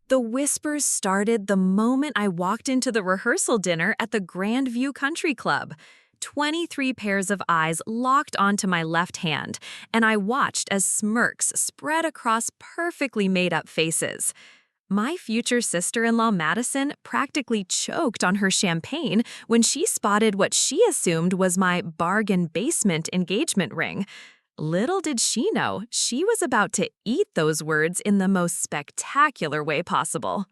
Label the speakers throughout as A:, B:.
A: The whispers started the moment I walked into the rehearsal dinner at the Grandview Country Club. 23 pairs of eyes locked onto my left hand, and I watched as smirks spread across perfectly made-up faces. My future sister-in-law Madison practically choked on her champagne when she spotted what she assumed was my bargain basement engagement ring. Little did she know, she was about to eat those words in the most spectacular way possible.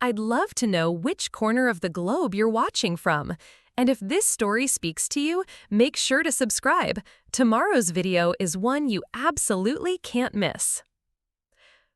A: I'd love to know which corner of the globe you're watching from. And if this story speaks to you, make sure to subscribe. Tomorrow's video is one you absolutely can't miss.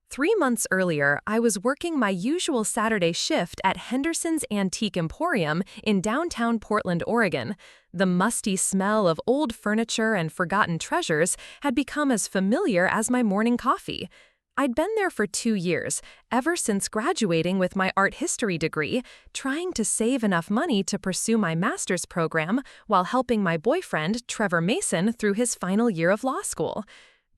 A: 3 months earlier, I was working my usual Saturday shift at Henderson's Antique Emporium in downtown Portland, Oregon. The musty smell of old furniture and forgotten treasures had become as familiar as my morning coffee. I'd been there for 2 years, ever since graduating with my art history degree, trying to save enough money to pursue my master's program while helping my boyfriend, Trevor Mason, through his final year of law school.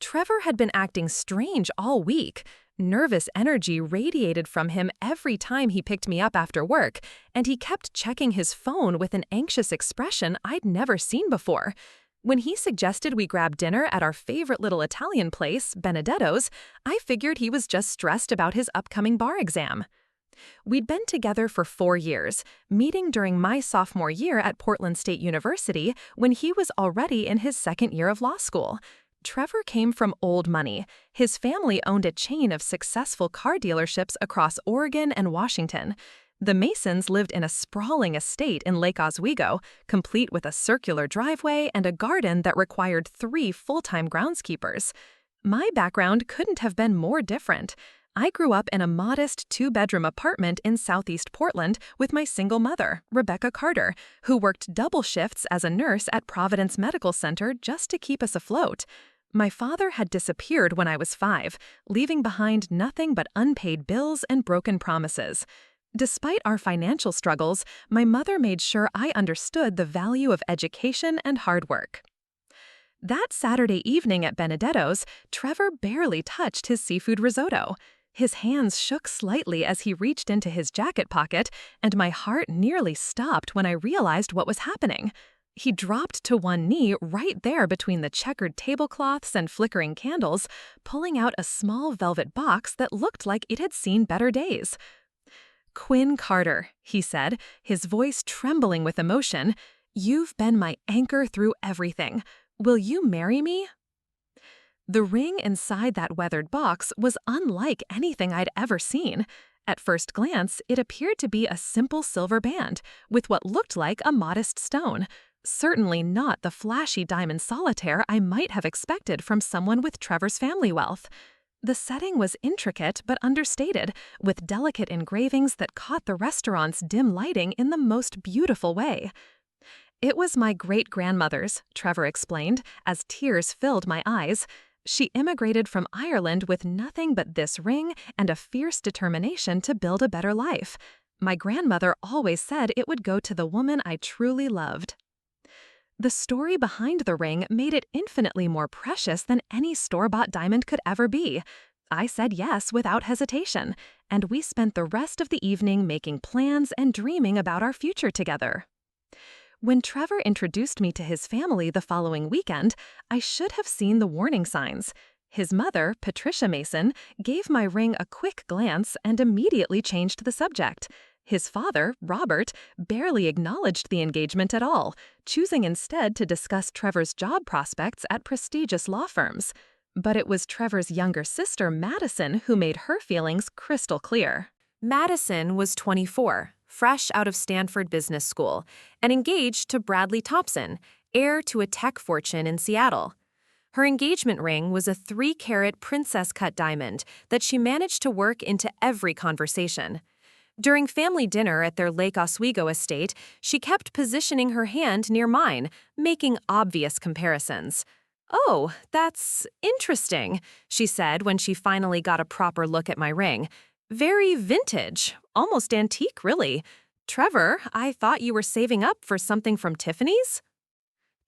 A: Trevor had been acting strange all week. Nervous energy radiated from him every time he picked me up after work, and he kept checking his phone with an anxious expression I'd never seen before. When he suggested we grab dinner at our favorite little Italian place, Benedetto's, I figured he was just stressed about his upcoming bar exam. We'd been together for 4 years, meeting during my sophomore year at Portland State University when he was already in his second year of law school. Trevor came from old money. His family owned a chain of successful car dealerships across Oregon and Washington. The Masons lived in a sprawling estate in Lake Oswego, complete with a circular driveway and a garden that required 3 full-time groundskeepers. My background couldn't have been more different. I grew up in a modest 2-bedroom apartment in southeast Portland with my single mother, Rebecca Carter, who worked double shifts as a nurse at Providence Medical Center just to keep us afloat. My father had disappeared when I was 5, leaving behind nothing but unpaid bills and broken promises. Despite our financial struggles, my mother made sure I understood the value of education and hard work. That Saturday evening at Benedetto's, Trevor barely touched his seafood risotto. His hands shook slightly as he reached into his jacket pocket, and my heart nearly stopped when I realized what was happening. He dropped to one knee right there between the checkered tablecloths and flickering candles, pulling out a small velvet box that looked like it had seen better days. "Quinn Carter," he said, his voice trembling with emotion, "you've been my anchor through everything. Will you marry me?" The ring inside that weathered box was unlike anything I'd ever seen. At first glance, it appeared to be a simple silver band, with what looked like a modest stone. Certainly not the flashy diamond solitaire I might have expected from someone with Trevor's family wealth. The setting was intricate but understated, with delicate engravings that caught the restaurant's dim lighting in the most beautiful way. "It was my great-grandmother's," Trevor explained, as tears filled my eyes. "She immigrated from Ireland with nothing but this ring and a fierce determination to build a better life. My grandmother always said it would go to the woman I truly loved." The story behind the ring made it infinitely more precious than any store-bought diamond could ever be. I said yes without hesitation, and we spent the rest of the evening making plans and dreaming about our future together. When Trevor introduced me to his family the following weekend, I should have seen the warning signs. His mother, Patricia Mason, gave my ring a quick glance and immediately changed the subject. His father, Robert, barely acknowledged the engagement at all, choosing instead to discuss Trevor's job prospects at prestigious law firms. But it was Trevor's younger sister, Madison, who made her feelings crystal clear. Madison was 24, fresh out of Stanford Business School, and engaged to Bradley Thompson, heir to a tech fortune in Seattle. Her engagement ring was a 3-carat princess-cut diamond that she managed to work into every conversation. During family dinner at their Lake Oswego estate, she kept positioning her hand near mine, making obvious comparisons. "Oh, that's interesting," she said when she finally got a proper look at my ring. "Very vintage, almost antique, really. Trevor, I thought you were saving up for something from Tiffany's?"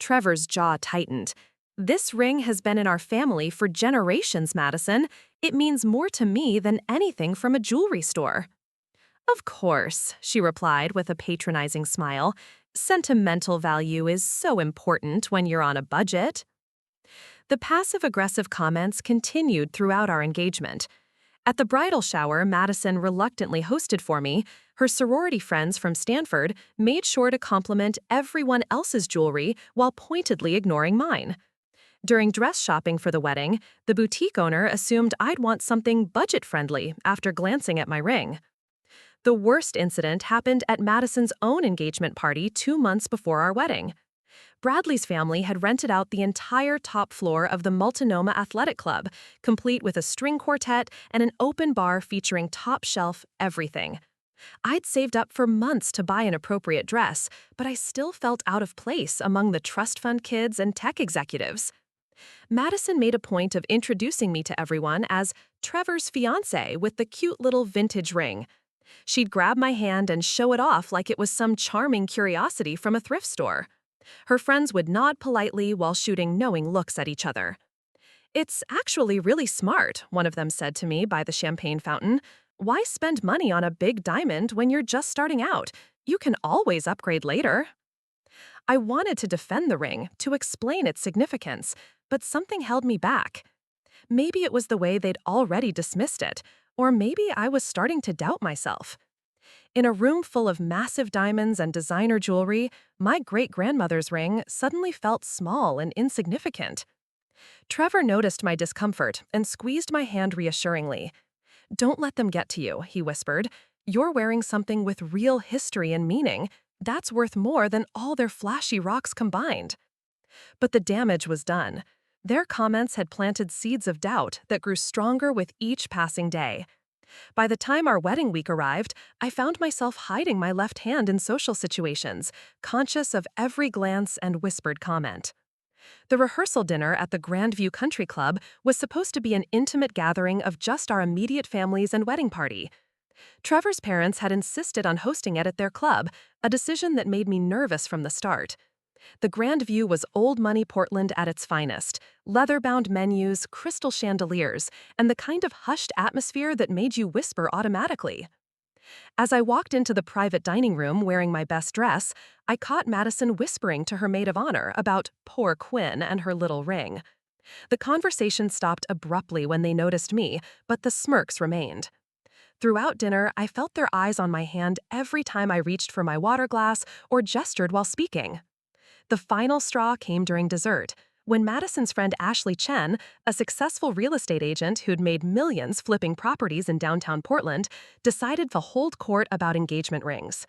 A: Trevor's jaw tightened. This ring has been in our family for generations, Madison. It means more to me than anything from a jewelry store. Of course, she replied with a patronizing smile. Sentimental value is so important when you're on a budget. The passive-aggressive comments continued throughout our engagement. At the bridal shower Madison reluctantly hosted for me, her sorority friends from Stanford made sure to compliment everyone else's jewelry while pointedly ignoring mine. During dress shopping for the wedding, the boutique owner assumed I'd want something budget-friendly after glancing at my ring. The worst incident happened at Madison's own engagement party 2 months before our wedding. Bradley's family had rented out the entire top floor of the Multnomah Athletic Club, complete with a string quartet and an open bar featuring top-shelf everything. I'd saved up for months to buy an appropriate dress, but I still felt out of place among the trust fund kids and tech executives. Madison made a point of introducing me to everyone as Trevor's fiancé with the cute little vintage ring. She'd grab my hand and show it off like it was some charming curiosity from a thrift store. Her friends would nod politely while shooting knowing looks at each other. "It's actually really smart," one of them said to me by the champagne fountain. "Why spend money on a big diamond when you're just starting out? You can always upgrade later." I wanted to defend the ring, to explain its significance, but something held me back. Maybe it was the way they'd already dismissed it, or maybe I was starting to doubt myself. In a room full of massive diamonds and designer jewelry, my great-grandmother's ring suddenly felt small and insignificant. Trevor noticed my discomfort and squeezed my hand reassuringly. "Don't let them get to you," he whispered. "You're wearing something with real history and meaning. That's worth more than all their flashy rocks combined." But the damage was done. Their comments had planted seeds of doubt that grew stronger with each passing day. By the time our wedding week arrived, I found myself hiding my left hand in social situations, conscious of every glance and whispered comment. The rehearsal dinner at the Grandview Country Club was supposed to be an intimate gathering of just our immediate families and wedding party. Trevor's parents had insisted on hosting it at their club, a decision that made me nervous from the start. The Grandview was old money Portland at its finest, leather-bound menus, crystal chandeliers, and the kind of hushed atmosphere that made you whisper automatically. As I walked into the private dining room wearing my best dress, I caught Madison whispering to her maid of honor about poor Quinn and her little ring. The conversation stopped abruptly when they noticed me, but the smirks remained. Throughout dinner, I felt their eyes on my hand every time I reached for my water glass or gestured while speaking. The final straw came during dessert, when Madison's friend Ashley Chen, a successful real estate agent who'd made millions flipping properties in downtown Portland, decided to hold court about engagement rings.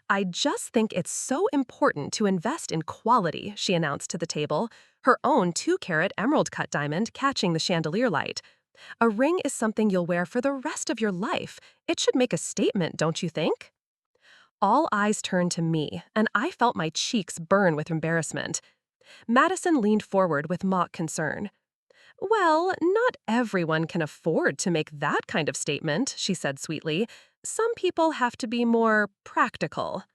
A: "I just think it's so important to invest in quality," she announced to the table, her own 2-carat emerald-cut diamond catching the chandelier light. "A ring is something you'll wear for the rest of your life. It should make a statement, don't you think?" All eyes turned to me, and I felt my cheeks burn with embarrassment. Madison leaned forward with mock concern. "Well, not everyone can afford to make that kind of statement," she said sweetly. "Some people have to be more practical."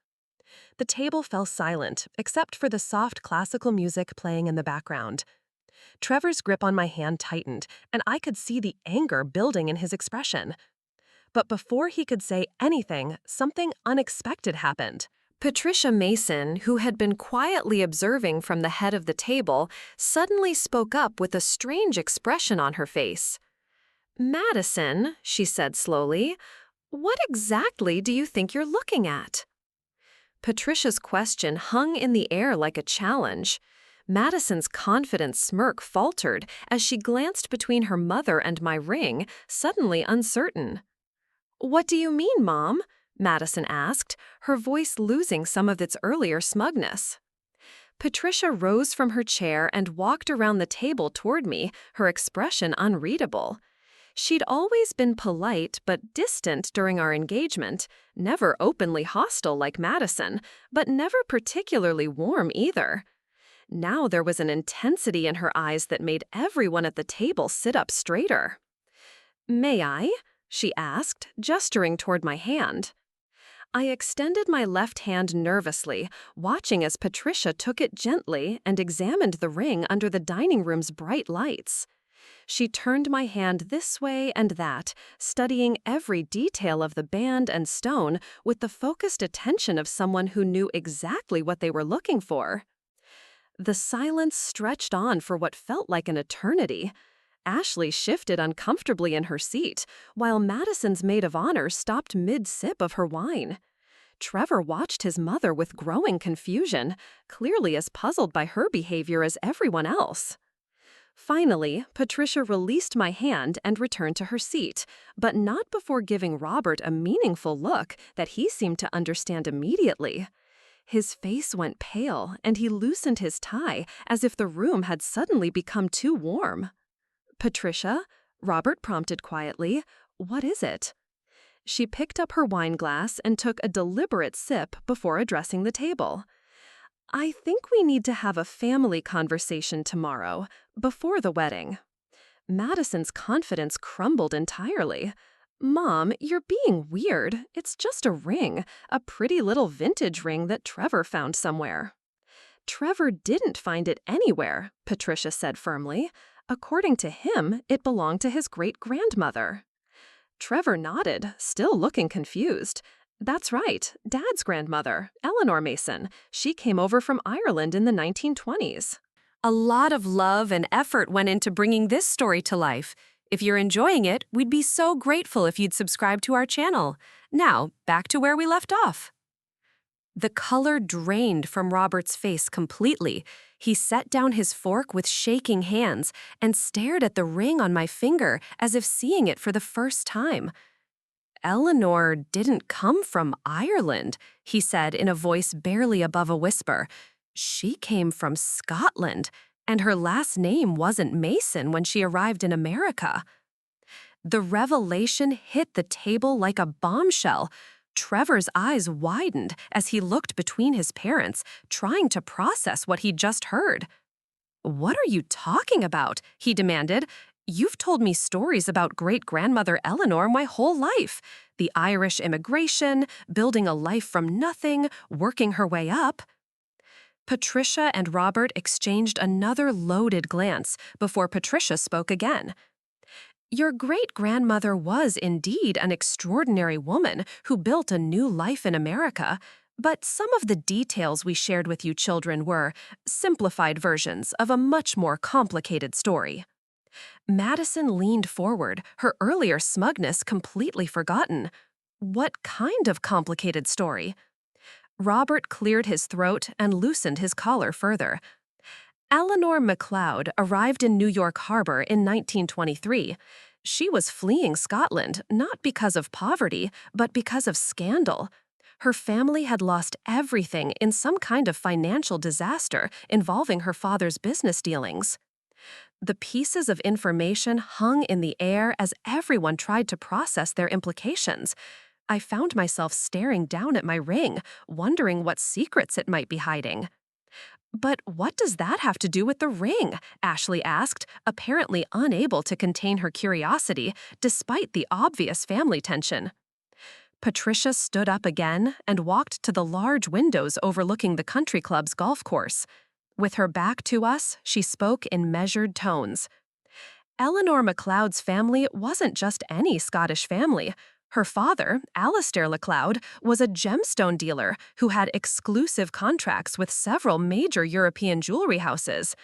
A: The table fell silent, except for the soft classical music playing in the background. Trevor's grip on my hand tightened, and I could see the anger building in his expression. But before he could say anything, something unexpected happened. Patricia Mason, who had been quietly observing from the head of the table, suddenly spoke up with a strange expression on her face. "Madison," she said slowly, "what exactly do you think you're looking at?" Patricia's question hung in the air like a challenge. Madison's confident smirk faltered as she glanced between her mother and my ring, suddenly uncertain. "What do you mean, Mom?" Madison asked, her voice losing some of its earlier smugness. Patricia rose from her chair and walked around the table toward me, her expression unreadable. She'd always been polite but distant during our engagement, never openly hostile like Madison, but never particularly warm either. Now there was an intensity in her eyes that made everyone at the table sit up straighter. "May I?" she asked, gesturing toward my hand. I extended my left hand nervously, watching as Patricia took it gently and examined the ring under the dining room's bright lights. She turned my hand this way and that, studying every detail of the band and stone with the focused attention of someone who knew exactly what they were looking for. The silence stretched on for what felt like an eternity. Ashley shifted uncomfortably in her seat, while Madison's maid of honor stopped mid-sip of her wine. Trevor watched his mother with growing confusion, clearly as puzzled by her behavior as everyone else. Finally, Patricia released my hand and returned to her seat, but not before giving Robert a meaningful look that he seemed to understand immediately. His face went pale, and he loosened his tie as if the room had suddenly become too warm. "Patricia?" Robert prompted quietly. "What is it?" She picked up her wine glass and took a deliberate sip before addressing the table. "I think we need to have a family conversation tomorrow, before the wedding." Madison's confidence crumbled entirely. "Mom, you're being weird. It's just a ring, a pretty little vintage ring that Trevor found somewhere." "Trevor didn't find it anywhere," Patricia said firmly. "According to him, it belonged to his great-grandmother." Trevor nodded, still looking confused. "That's right, Dad's grandmother, Eleanor Mason. She came over from Ireland in the 1920s. A lot of love and effort went into bringing this story to life. If you're enjoying it, we'd be so grateful if you'd subscribe to our channel. Now, back to where we left off. The color drained from Robert's face completely. He set down his fork with shaking hands and stared at the ring on my finger as if seeing it for the first time. "Eleanor didn't come from Ireland," he said in a voice barely above a whisper. "She came from Scotland, and her last name wasn't Mason when she arrived in America." The revelation hit the table like a bombshell. Trevor's eyes widened as he looked between his parents, trying to process what he'd just heard. "What are you talking about?" he demanded. "You've told me stories about great-grandmother Eleanor my whole life. The Irish immigration, building a life from nothing, working her way up." Patricia and Robert exchanged another loaded glance before Patricia spoke again. "Your great-grandmother was indeed an extraordinary woman who built a new life in America, but some of the details we shared with you children were simplified versions of a much more complicated story." Madison leaned forward, her earlier smugness completely forgotten. "What kind of complicated story?" Robert cleared his throat and loosened his collar further. "Eleanor MacLeod arrived in New York Harbor in 1923. She was fleeing Scotland not because of poverty, but because of scandal. Her family had lost everything in some kind of financial disaster involving her father's business dealings." The pieces of information hung in the air as everyone tried to process their implications. I found myself staring down at my ring, wondering what secrets it might be hiding. "But what does that have to do with the ring?" Ashley asked, apparently unable to contain her curiosity, despite the obvious family tension. Patricia stood up again and walked to the large windows overlooking the country club's golf course. With her back to us, she spoke in measured tones. "Eleanor MacLeod's family wasn't just any Scottish family. Her father, Alistair MacLeod, was a gemstone dealer who had exclusive contracts with several major European jewelry houses.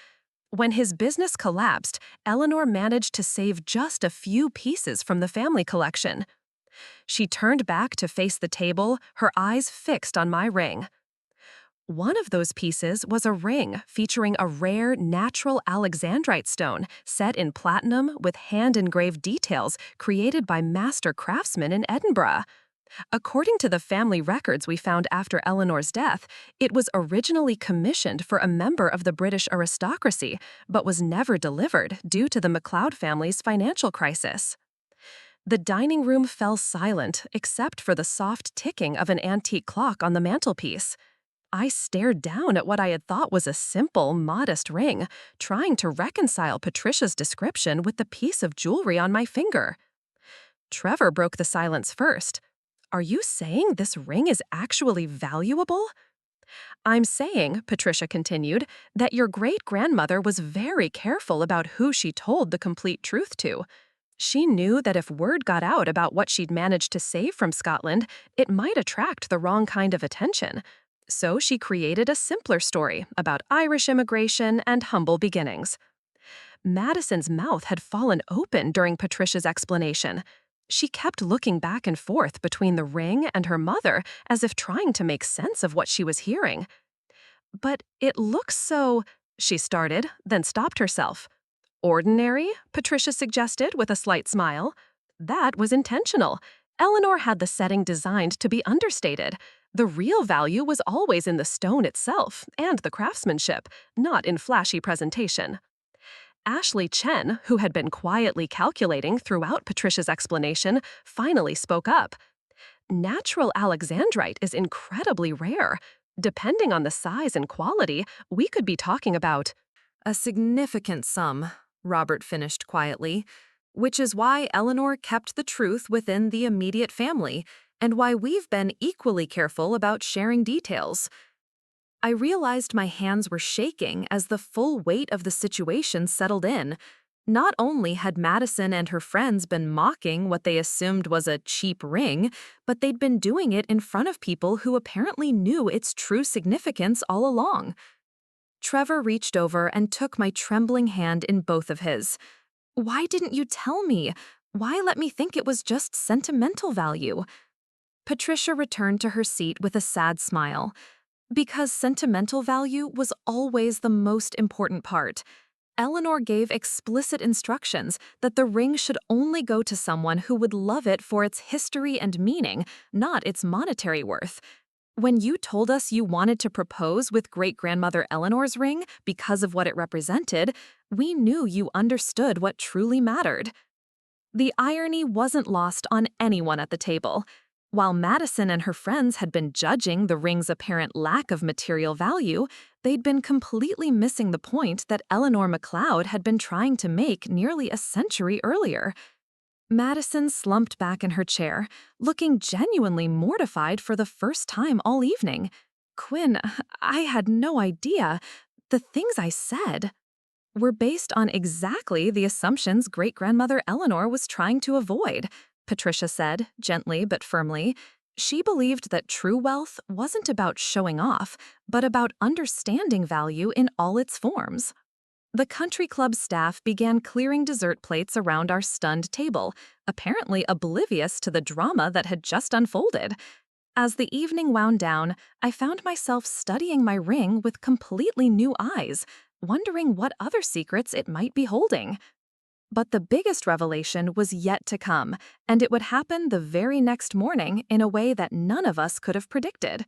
A: When his business collapsed, Eleanor managed to save just a few pieces from the family collection." She turned back to face the table, her eyes fixed on my ring. "One of those pieces was a ring featuring a rare natural alexandrite stone set in platinum with hand-engraved details created by master craftsmen in Edinburgh. According to the family records we found after Eleanor's death, it was originally commissioned for a member of the British aristocracy, but was never delivered due to the MacLeod family's financial crisis." The dining room fell silent except for the soft ticking of an antique clock on the mantelpiece. I stared down at what I had thought was a simple, modest ring, trying to reconcile Patricia's description with the piece of jewelry on my finger. Trevor broke the silence first.
B: Are you saying this ring is actually valuable? I'm saying, Patricia continued, that your great grandmother was very careful about who she told the complete truth to. She knew that if word got out about what she'd managed to save from Scotland, it might attract the wrong kind of attention. So she created a simpler story about Irish immigration and humble beginnings. Madison's mouth had fallen open during Patricia's explanation. She kept looking back and forth between the ring and her mother as if trying to make sense of what she was hearing. But it looks so, she started, then stopped herself. Ordinary, Patricia suggested with a slight smile. That was intentional. Eleanor had the setting designed to be understated. The real value was always in the stone itself and the craftsmanship, not in flashy presentation. Ashley Chen, who had been quietly calculating throughout Patricia's explanation, finally spoke up. Natural alexandrite is incredibly rare. Depending on the size and quality, we could be talking about
A: A significant sum, Robert finished quietly, which is why Eleanor kept the truth within the immediate family and why we've been equally careful about sharing details. I realized my hands were shaking as the full weight of the situation settled in. Not only had Madison and her friends been mocking what they assumed was a cheap ring, but they'd been doing it in front of people who apparently knew its true significance all along. Trevor reached over and took my trembling hand in both of his. Why didn't you tell me? Why let me think it was just sentimental value? Patricia returned to her seat with a sad smile. Because sentimental value was always the most important part. Eleanor gave explicit instructions that the ring should only go to someone who would love it for its history and meaning, not its monetary worth. When you told us you wanted to propose with great-grandmother Eleanor's ring because of what it represented, we knew you understood what truly mattered. The irony wasn't lost on anyone at the table. While Madison and her friends had been judging the ring's apparent lack of material value, they'd been completely missing the point that Eleanor MacLeod had been trying to make nearly a century earlier. Madison slumped back in her chair, looking genuinely mortified for the first time all evening. Quinn, I had no idea. The things I said were based on exactly the assumptions great-grandmother Eleanor was trying to avoid, Patricia said, gently but firmly. She believed that true wealth wasn't about showing off, but about understanding value in all its forms. The country club staff began clearing dessert plates around our stunned table, apparently oblivious to the drama that had just unfolded. As the evening wound down, I found myself studying my ring with completely new eyes, wondering what other secrets it might be holding. But the biggest revelation was yet to come, and it would happen the very next morning in a way that none of us could have predicted.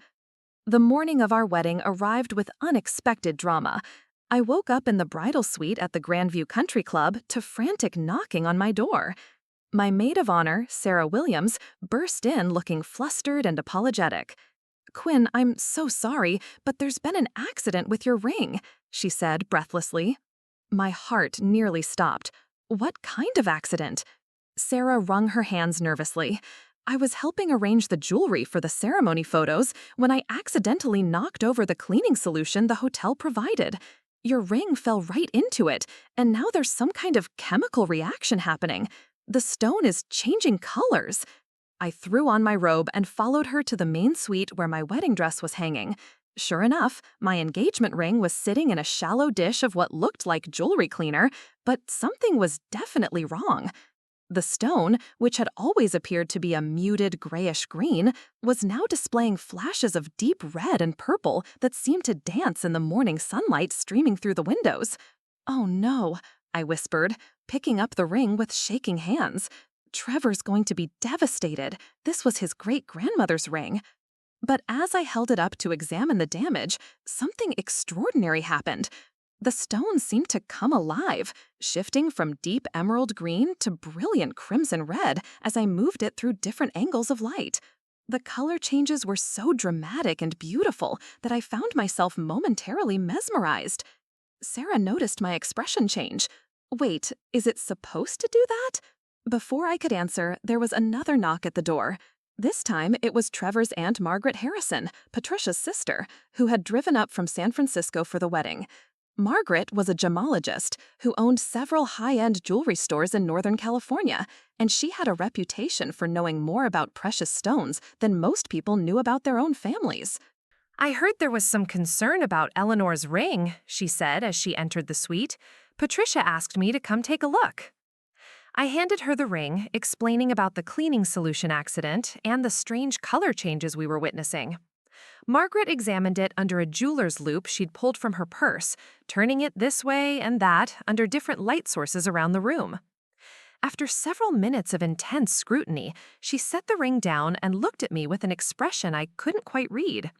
A: The morning of our wedding arrived with unexpected drama. I woke up in the bridal suite at the Grandview Country Club to frantic knocking on my door. My maid of honor, Sarah Williams, burst in looking flustered and apologetic. "Quinn, I'm so sorry, but there's been an accident with your ring," she said breathlessly. My heart nearly stopped. What kind of accident? Sarah wrung her hands nervously. I was helping arrange the jewelry for the ceremony photos when I accidentally knocked over the cleaning solution the hotel provided. Your ring fell right into it, and now there's some kind of chemical reaction happening. The stone is changing colors. I threw on my robe and followed her to the main suite where my wedding dress was hanging. Sure enough, my engagement ring was sitting in a shallow dish of what looked like jewelry cleaner, but something was definitely wrong. The stone, which had always appeared to be a muted grayish green, was now displaying flashes of deep red and purple that seemed to dance in the morning sunlight streaming through the windows. "Oh no," I whispered, picking up the ring with shaking hands. "Trevor's going to be devastated. This was his great-grandmother's ring." But as I held it up to examine the damage, something extraordinary happened. The stone seemed to come alive, shifting from deep emerald green to brilliant crimson red as I moved it through different angles of light. The color changes were so dramatic and beautiful that I found myself momentarily mesmerized. Sarah noticed my expression change. "Wait, is it supposed to do that?" Before I could answer, there was another knock at the door.
B: This time, it was Trevor's Aunt Margaret Harrison, Patricia's sister, who had driven up from San Francisco for the wedding. Margaret was a gemologist who owned several high-end jewelry stores in Northern California, and she had a reputation for knowing more about precious stones than most people knew about their own families.
A: I heard there was some concern about Eleanor's ring, she said as she entered the suite. Patricia asked me to come take a look. I handed her the ring, explaining about the cleaning solution accident and the strange color changes we were witnessing. Margaret examined it under a jeweler's loupe she'd pulled from her purse, turning it this way and that under different light sources around the room. After several minutes of intense scrutiny, she set the ring down and looked at me with an expression I couldn't quite read.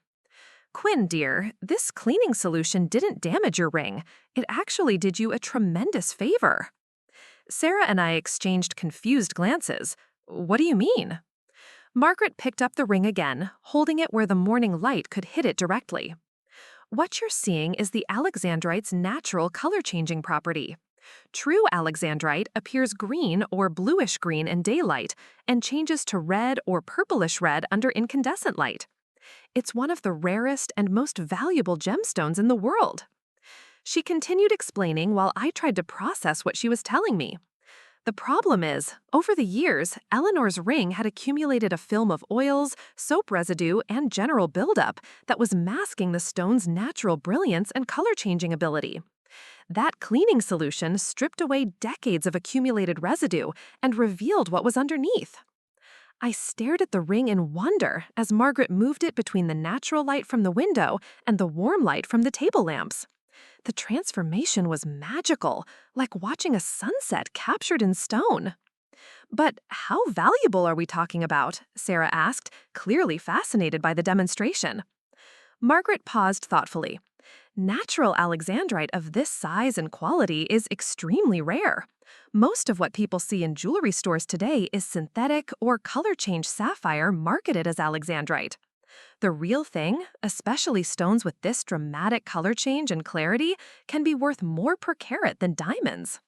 A: Quinn, dear, this cleaning solution didn't damage your ring. It actually did you a tremendous favor. Sarah and I exchanged confused glances. What do you mean? Margaret picked up the ring again, holding it where the morning light could hit it directly. What you're seeing is the alexandrite's natural color-changing property. True alexandrite appears green or bluish-green in daylight and changes to red or purplish red under incandescent light. It's one of the rarest and most valuable gemstones in the world. She continued explaining while I tried to process what she was telling me. The problem is, over the years, Eleanor's ring had accumulated a film of oils, soap residue, and general buildup that was masking the stone's natural brilliance and color-changing ability. That cleaning solution stripped away decades of accumulated residue and revealed what was underneath. I stared at the ring in wonder as Margaret moved it between the natural light from the window and the warm light from the table lamps. The transformation was magical, like watching a sunset captured in stone. But how valuable are we talking about? Sarah asked, clearly fascinated by the demonstration. Margaret paused thoughtfully. Natural alexandrite of this size and quality is extremely rare. Most of what people see in jewelry stores today is synthetic or color-changed sapphire marketed as alexandrite. The real thing, especially stones with this dramatic color change and clarity, can be worth more per carat than diamonds.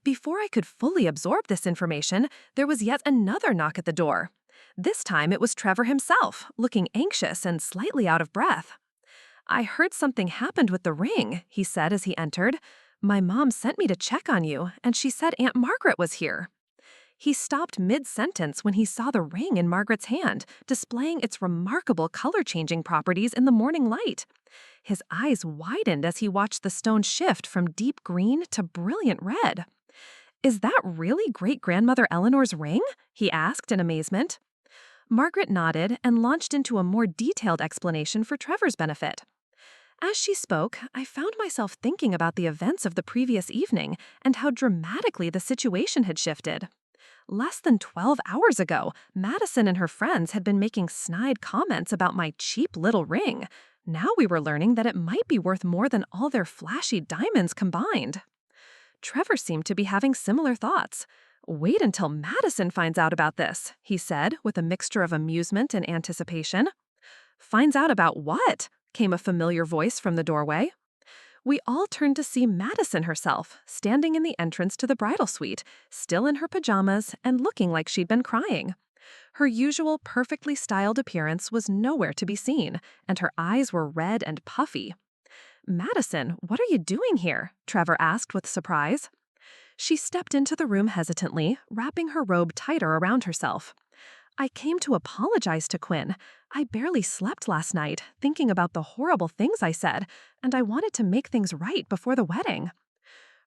A: Before I could fully absorb this information, there was yet another knock at the door. This time it was Trevor himself, looking anxious and slightly out of breath. I heard something happened with the ring, he said as he entered. My mom sent me to check on you, and she said Aunt Margaret was here. He stopped mid-sentence when he saw the ring in Margaret's hand, displaying its remarkable color-changing properties in the morning light. His eyes widened as he watched the stone shift from deep green to brilliant red. Is that really great-grandmother Eleanor's ring? He asked in amazement. Margaret nodded and launched into a more detailed explanation for Trevor's benefit. As she spoke, I found myself thinking about the events of the previous evening and how dramatically the situation had shifted. Less than 12 hours ago, Madison and her friends had been making snide comments about my cheap little ring. Now we were learning that it might be worth more than all their flashy diamonds combined. Trevor seemed to be having similar thoughts. Wait until Madison finds out about this, he said with a mixture of amusement and anticipation. Finds out about what? Came a familiar voice from the doorway. We all turned to see Madison herself, standing in the entrance to the bridal suite, still in her pajamas and looking like she'd been crying. Her usual perfectly styled appearance was nowhere to be seen, and her eyes were red and puffy. Madison, what are you doing here? Trevor asked with surprise. She stepped into the room hesitantly, wrapping her robe tighter around herself. I came to apologize to Quinn. I barely slept last night, thinking about the horrible things I said, and I wanted to make things right before the wedding.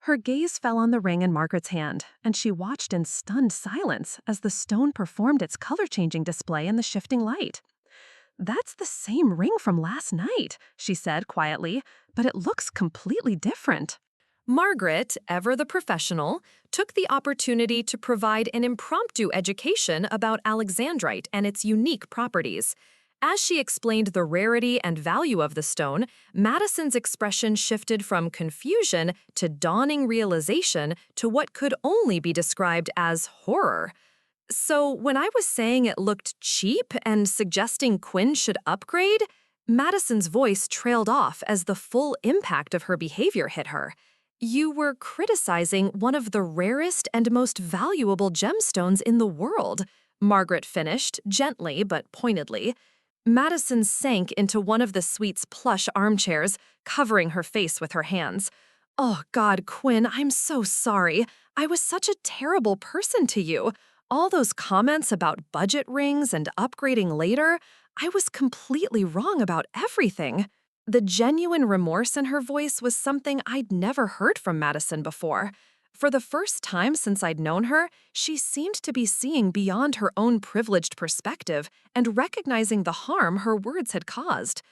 A: Her gaze fell on the ring in Margaret's hand, and she watched in stunned silence as the stone performed its color-changing display in the shifting light. That's the same ring from last night, she said quietly, but it looks completely different. Margaret, ever the professional, took the opportunity to provide an impromptu education about alexandrite and its unique properties. As she explained the rarity and value of the stone, Madison's expression shifted from confusion to dawning realization to what could only be described as horror. So when I was saying it looked cheap and suggesting Quinn should upgrade, Madison's voice trailed off as the full impact of her behavior hit her. You were criticizing one of the rarest and most valuable gemstones in the world. Margaret finished, gently but pointedly. Madison sank into one of the suite's plush armchairs, covering her face with her hands. Oh, God, Quinn, I'm so sorry. I was such a terrible person to you. All those comments about budget rings and upgrading later, I was completely wrong about everything. The genuine remorse in her voice was something I'd never heard from Madison before. For the first time since I'd known her, she seemed to be seeing beyond her own privileged perspective and recognizing the harm her words had caused.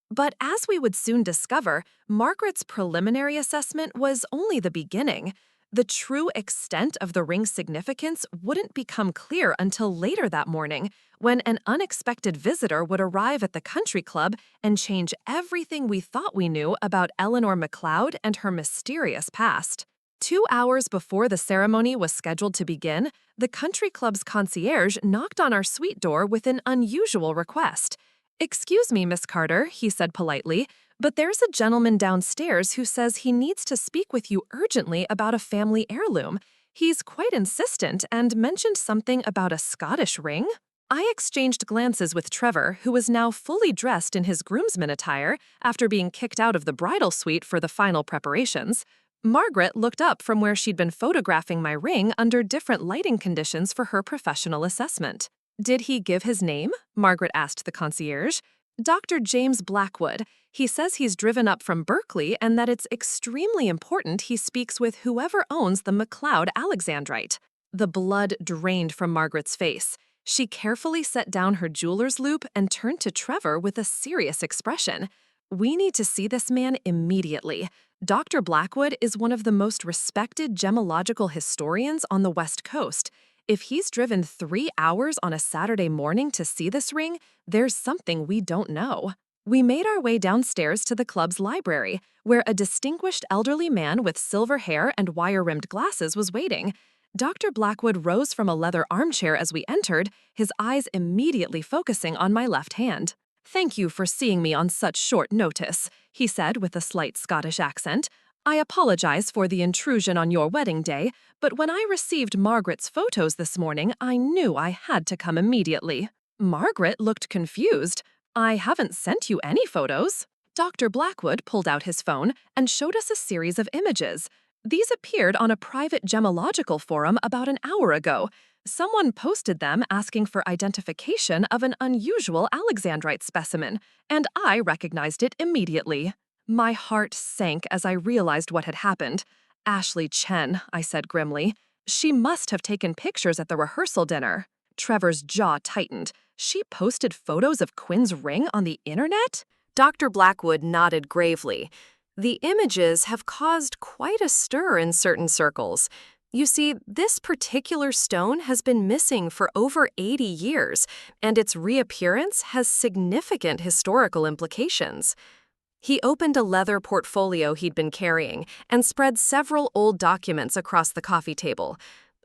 A: But as we would soon discover, Margaret's preliminary assessment was only the beginning. The true extent of the ring's significance wouldn't become clear until later that morning, when an unexpected visitor would arrive at the country club and change everything we thought we knew about Eleanor McLeod and her mysterious past. 2 hours before the ceremony was scheduled to begin, the country club's concierge knocked on our suite door with an unusual request. "Excuse me, Miss Carter," he said politely, "but there's a gentleman downstairs who says he needs to speak with you urgently about a family heirloom. He's quite insistent and mentioned something about a Scottish ring." I exchanged glances with Trevor, who was now fully dressed in his groomsman attire after being kicked out of the bridal suite for the final preparations. Margaret looked up from where she'd been photographing my ring under different lighting conditions for her professional assessment. "Did he give his name?" Margaret asked the concierge. "Dr. James Blackwood. He says he's driven up from Berkeley and that it's extremely important he speaks with whoever owns the McLeod Alexandrite." The blood drained from Margaret's face. She carefully set down her jeweler's loupe and turned to Trevor with a serious expression. "We need to see this man immediately. Dr. Blackwood is one of the most respected gemological historians on the West Coast. If he's driven 3 hours on a Saturday morning to see this ring, there's something we don't know." We made our way downstairs to the club's library, where a distinguished elderly man with silver hair and wire-rimmed glasses was waiting. Dr. Blackwood rose from a leather armchair as we entered, his eyes immediately focusing on my left hand. "Thank you for seeing me on such short notice," he said with a slight Scottish accent. "I apologize for the intrusion on your wedding day, but when I received Margaret's photos this morning, I knew I had to come immediately." Margaret looked confused. "I haven't sent you any photos." Dr. Blackwood pulled out his phone and showed us a series of images. These appeared on a private gemological forum about an hour ago. Someone posted them asking for identification of an unusual Alexandrite specimen, and I recognized it immediately. My heart sank as I realized what had happened. "Ashley Chen," I said grimly. "She must have taken pictures at the rehearsal dinner." Trevor's jaw tightened. "She posted photos of Quinn's ring on the internet?" Dr. Blackwood nodded gravely. "The images have caused quite a stir in certain circles. You see, this particular stone has been missing for over 80 years, and its reappearance has significant historical implications." He opened a leather portfolio he'd been carrying and spread several old documents across the coffee table.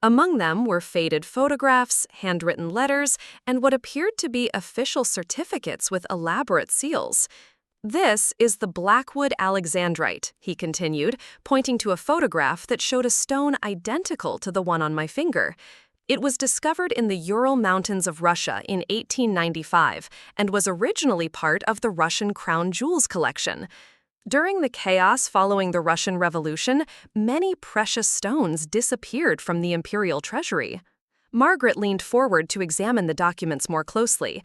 A: Among them were faded photographs, handwritten letters, and what appeared to be official certificates with elaborate seals. "This is the Blackwood Alexandrite," he continued, pointing to a photograph that showed a stone identical to the one on my finger. "It was discovered in the Ural Mountains of Russia in 1895 and was originally part of the Russian crown jewels collection. During the chaos following the Russian Revolution, many precious stones disappeared from the imperial treasury." Margaret leaned forward to examine the documents more closely.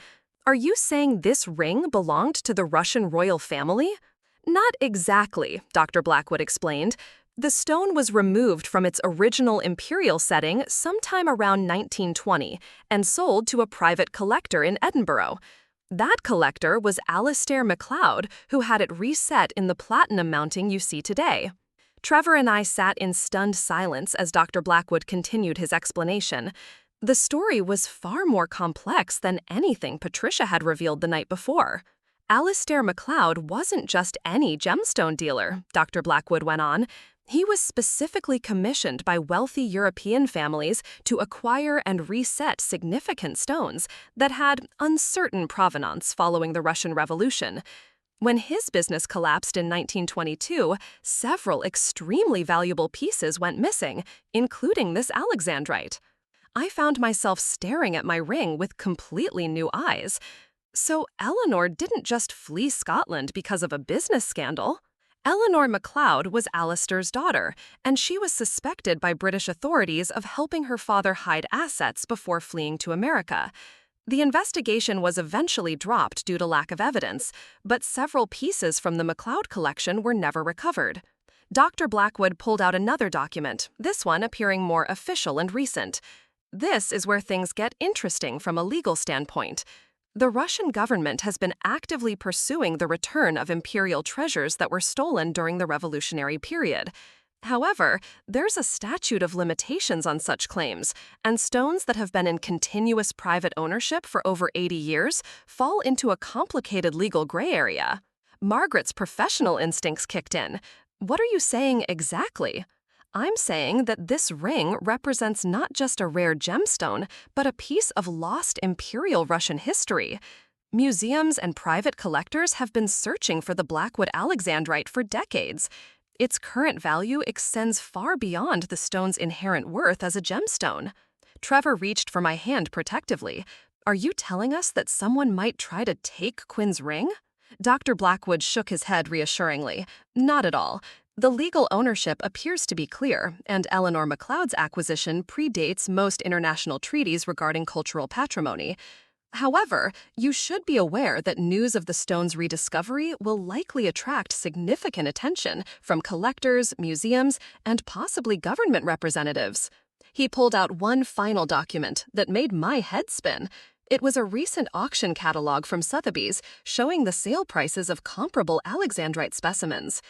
A: "Are you saying this ring belonged to the Russian royal family?" "Not exactly," Dr. Blackwood explained. "The stone was removed from its original imperial setting sometime around 1920 and sold to a private collector in Edinburgh. That collector was Alistair MacLeod, who had it reset in the platinum mounting you see today." Trevor and I sat in stunned silence as Dr. Blackwood continued his explanation. The story was far more complex than anything Patricia had revealed the night before. "Alistair MacLeod wasn't just any gemstone dealer," Dr. Blackwood went on. "He was specifically commissioned by wealthy European families to acquire and reset significant stones that had uncertain provenance following the Russian Revolution. When his business collapsed in 1922, several extremely valuable pieces went missing, including this Alexandrite."
B: I found myself staring at my ring with completely new eyes. So Eleanor didn't just flee Scotland because of a business scandal. Eleanor MacLeod was Alistair's daughter, and she was suspected by British authorities of helping her father hide assets before fleeing to America. The investigation was eventually dropped due to lack of evidence, but several pieces from the MacLeod collection were never recovered. Dr. Blackwood pulled out another document, this one appearing more official and recent. This is where things get interesting from a legal standpoint. The Russian government has been actively pursuing the return of imperial treasures that were stolen during the revolutionary period. However, there's a statute of limitations on such claims, and stones that have been in continuous private ownership for over 80 years fall into a complicated legal gray area. Margaret's professional instincts kicked in. What are you saying exactly? I'm saying that this ring represents not just a rare gemstone, but a piece of lost imperial Russian history. Museums and private collectors have been searching for the Blackwood Alexandrite for decades. Its current value extends far beyond the stone's inherent worth as a gemstone. Trevor reached for my hand protectively. Are you telling us that someone might try to take Quinn's ring? Dr. Blackwood shook his head reassuringly. Not at all. The legal ownership appears to be clear, and Eleanor MacLeod's acquisition predates most international treaties regarding cultural patrimony. However, you should be aware that news of the stone's rediscovery will likely attract significant attention from collectors, museums, and possibly government representatives. He pulled out one final document that made my head spin. It was a recent auction catalog from Sotheby's showing the sale prices of comparable Alexandrite specimens.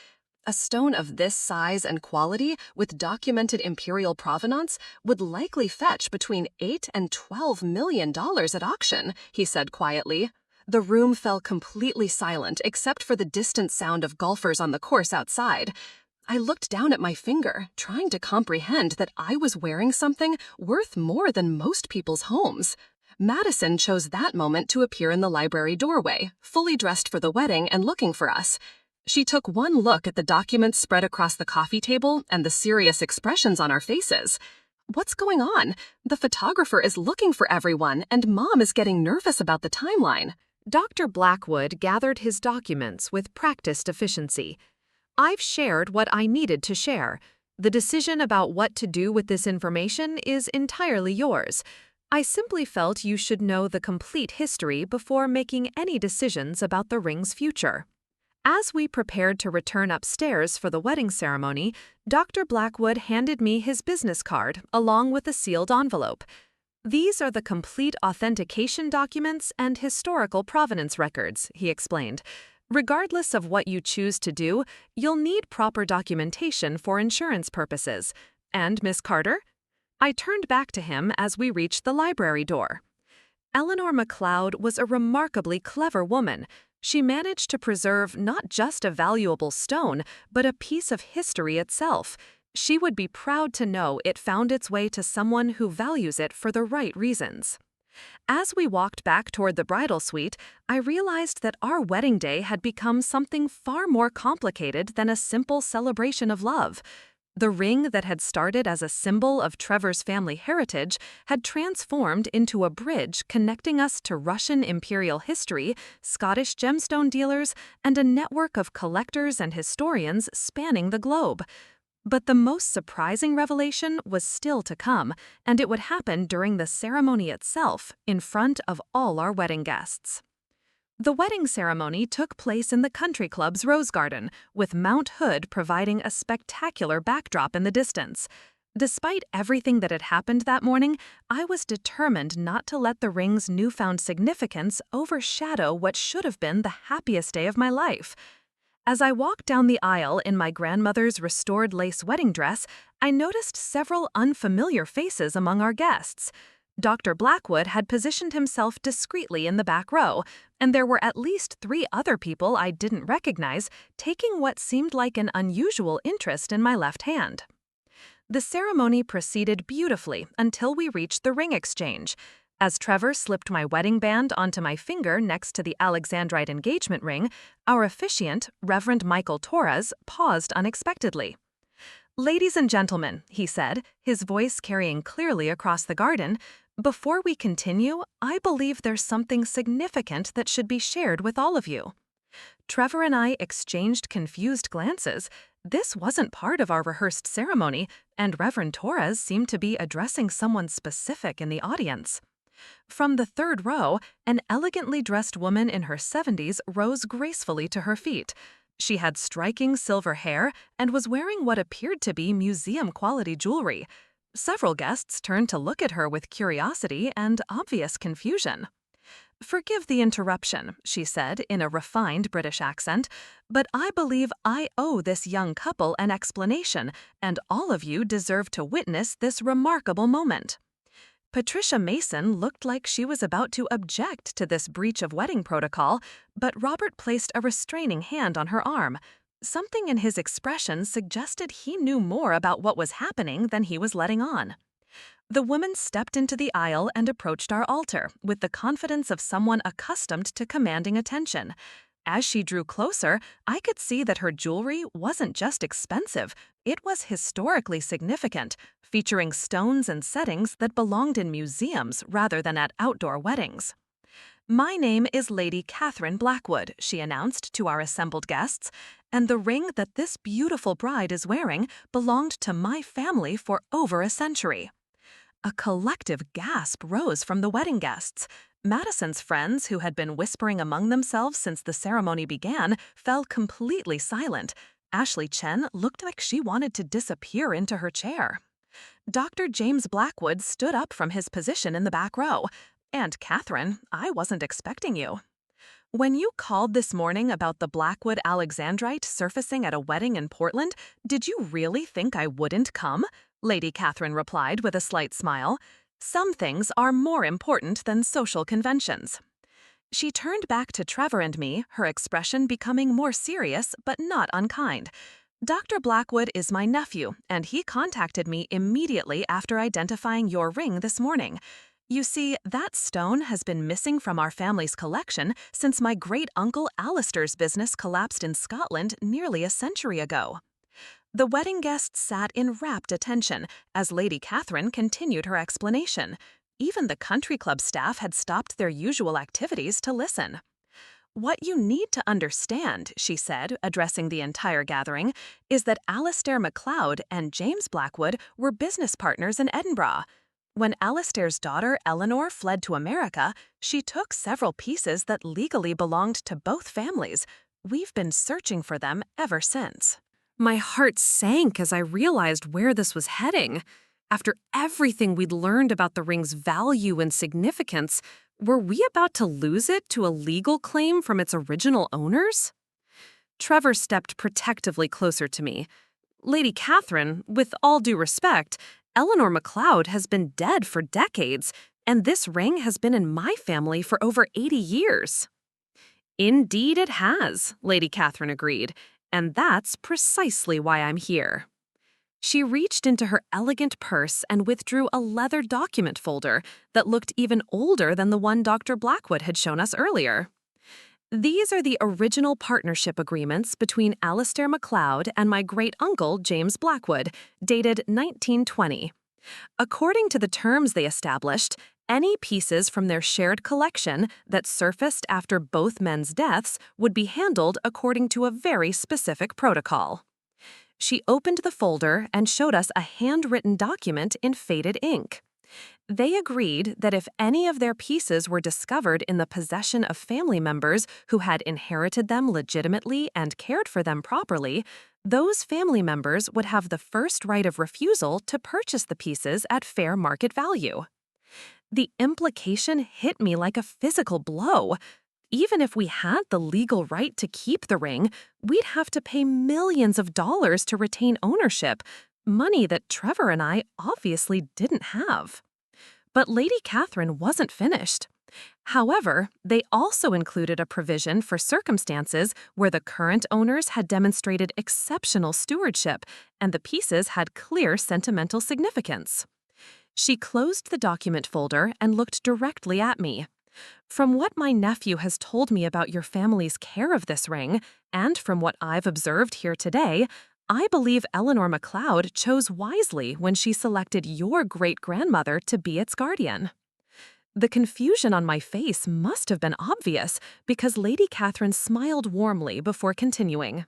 B: A stone of this size and quality with documented imperial provenance would likely fetch between $8 and $12 million at auction, he said quietly. The room fell completely silent except for the distant sound of golfers on the course outside. I looked down at my finger, trying to comprehend that I was wearing something worth more than most people's homes. Madison chose that moment to appear in the library doorway, fully dressed for the wedding and looking for us. She took one look at the documents spread across the coffee table and the serious expressions on our faces. What's going on? The photographer is looking for everyone, and Mom is getting nervous about the timeline.
A: Dr. Blackwood gathered his documents with practiced efficiency. I've shared what I needed to share. The decision about what to do with this information is entirely yours. I simply felt you should know the complete history before making any decisions about the ring's future. As we prepared to return upstairs for the wedding ceremony, Dr. Blackwood handed me his business card along with a sealed envelope. These are the complete authentication documents and historical provenance records, he explained. Regardless of what you choose to do, you'll need proper documentation for insurance purposes. And, Miss Carter? I turned back to him as we reached the library door. Eleanor MacLeod was a remarkably clever woman. She managed to preserve not just a valuable stone, but a piece of history itself. She would be proud to know it found its way to someone who values it for the right reasons. As we walked back toward the bridal suite, I realized that our wedding day had become something far more complicated than a simple celebration of love. The ring that had started as a symbol of Trevor's family heritage had transformed into a bridge connecting us to Russian imperial history, Scottish gemstone dealers, and a network of collectors and historians spanning the globe. But the most surprising revelation was still to come, and it would happen during the ceremony itself, in front of all our wedding guests. The wedding ceremony took place in the country club's rose garden, with Mount Hood providing a spectacular backdrop in the distance. Despite everything that had happened that morning, I was determined not to let the ring's newfound significance overshadow what should have been the happiest day of my life. As I walked down the aisle in my grandmother's restored lace wedding dress, I noticed several unfamiliar faces among our guests. Dr. Blackwood had positioned himself discreetly in the back row, and there were at least 3 other people I didn't recognize taking what seemed like an unusual interest in my left hand. The ceremony proceeded beautifully until we reached the ring exchange. As Trevor slipped my wedding band onto my finger next to the Alexandrite engagement ring, our officiant, Reverend Michael Torres, paused unexpectedly.
B: "Ladies and gentlemen," he said, his voice carrying clearly across the garden, "before we continue, I believe there's something significant that should be shared with all of you." Trevor and I exchanged confused glances. This wasn't part of our rehearsed ceremony, and Reverend Torres seemed to be addressing someone specific in the audience. From the third row, an elegantly dressed woman in her 70s rose gracefully to her feet. She had striking silver hair and was wearing what appeared to be museum-quality jewelry. Several guests turned to look at her with curiosity and obvious confusion. "Forgive the interruption," she said in a refined British accent, "but I believe I owe this young couple an explanation, and all of you deserve to witness this remarkable moment." Patricia Mason looked like she was about to object to this breach of wedding protocol, but Robert placed a restraining hand on her arm. Something in his expression suggested he knew more about what was happening than he was letting on. The woman stepped into the aisle and approached our altar with the confidence of someone accustomed to commanding attention. As she drew closer, I could see that her jewelry wasn't just expensive, it was historically significant, featuring stones and settings that belonged in museums rather than at outdoor weddings. "My name is Lady Catherine Blackwood," she announced to our assembled guests, "and the ring that this beautiful bride is wearing belonged to my family for over a century." A collective gasp rose from the wedding guests. Madison's friends, who had been whispering among themselves since the ceremony began, fell completely silent. Ashley Chen looked like she wanted to disappear into her chair. Dr. James Blackwood stood up from his position in the back row. "And Catherine, I wasn't expecting you." "When you called this morning about the Blackwood Alexandrite surfacing at a wedding in Portland, did you really think I wouldn't come?" Lady Catherine replied with a slight smile. "Some things are more important than social conventions." She turned back to Trevor and me, her expression becoming more serious but not unkind. "Dr. Blackwood is my nephew, and he contacted me immediately after identifying your ring this morning. You see, that stone has been missing from our family's collection since my great-uncle Alistair's business collapsed in Scotland nearly a century ago." The wedding guests sat in rapt attention as Lady Catherine continued her explanation. Even the country club staff had stopped their usual activities to listen. "What you need to understand," she said, addressing the entire gathering, "is that Alistair MacLeod and James Blackwood were business partners in Edinburgh. When Alistair's daughter Eleanor fled to America, she took several pieces that legally belonged to both families. We've been searching for them ever since." My heart sank as I realized where this was heading. After everything we'd learned about the ring's value and significance, were we about to lose it to a legal claim from its original owners? Trevor stepped protectively closer to me. "Lady Catherine, with all due respect, Eleanor MacLeod has been dead for decades, and this ring has been in my family for over 80 years. "Indeed it has," Lady Catherine agreed, "and that's precisely why I'm here." She reached into her elegant purse and withdrew a leather document folder that looked even older than the one Dr. Blackwood had shown us earlier. "These are the original partnership agreements between Alistair MacLeod and my great-uncle James Blackwood, dated 1920. According to the terms they established, any pieces from their shared collection that surfaced after both men's deaths would be handled according to a very specific protocol." She opened the folder and showed us a handwritten document in faded ink. They agreed that if any of their pieces were discovered in the possession of family members who had inherited them legitimately and cared for them properly, those family members would have the first right of refusal to purchase the pieces at fair market value. The implication hit me like a physical blow. Even if we had the legal right to keep the ring, we'd have to pay millions of dollars to retain ownership, money that Trevor and I obviously didn't have. But Lady Catherine wasn't finished. However, they also included a provision for circumstances where the current owners had demonstrated exceptional stewardship and the pieces had clear sentimental significance. She closed the document folder and looked directly at me. "From what my nephew has told me about your family's care of this ring, and from what I've observed here today, I believe Eleanor MacLeod chose wisely when she selected your great-grandmother to be its guardian. The confusion on my face must have been obvious because Lady Catherine smiled warmly before continuing.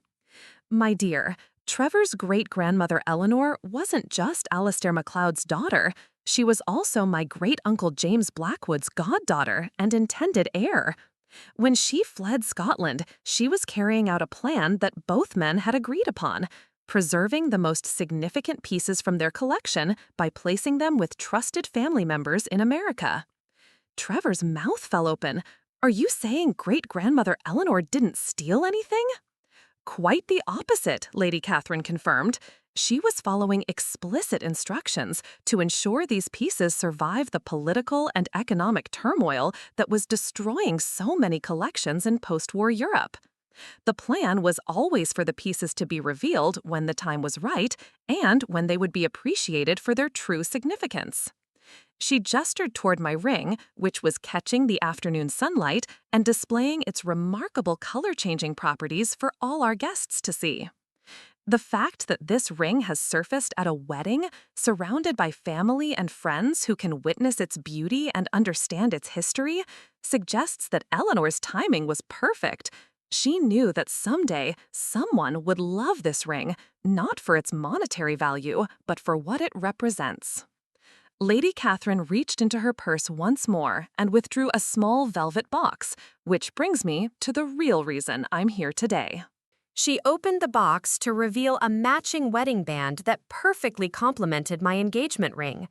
B: My dear, Trevor's great-grandmother Eleanor wasn't just Alistair MacLeod's daughter. She was also my great-uncle James Blackwood's goddaughter and intended heir. When she fled Scotland, she was carrying out a plan that both men had agreed upon, preserving the most significant pieces from their collection by placing them with trusted family members in America. Trevor's mouth fell open. Are you saying great-grandmother Eleanor didn't steal anything? Quite the opposite, Lady Catherine confirmed. She was following explicit instructions to ensure these pieces survive the political and economic turmoil that was destroying so many collections in post-war Europe. The plan was always for the pieces to be revealed when the time was right and when they would be appreciated for their true significance. She gestured toward my ring, which was catching the afternoon sunlight and displaying its remarkable color-changing properties for all our guests to see. The fact that this ring has surfaced at a wedding, surrounded by family and friends who can witness its beauty and understand its history, suggests that Eleanor's timing was perfect. She knew that someday someone would love this ring, not for its monetary value, but for what it represents. Lady Catherine reached into her purse once more and withdrew a small velvet box, which brings me to the real reason I'm here today.
A: She opened the box to reveal a matching wedding band that perfectly complemented my engagement ring.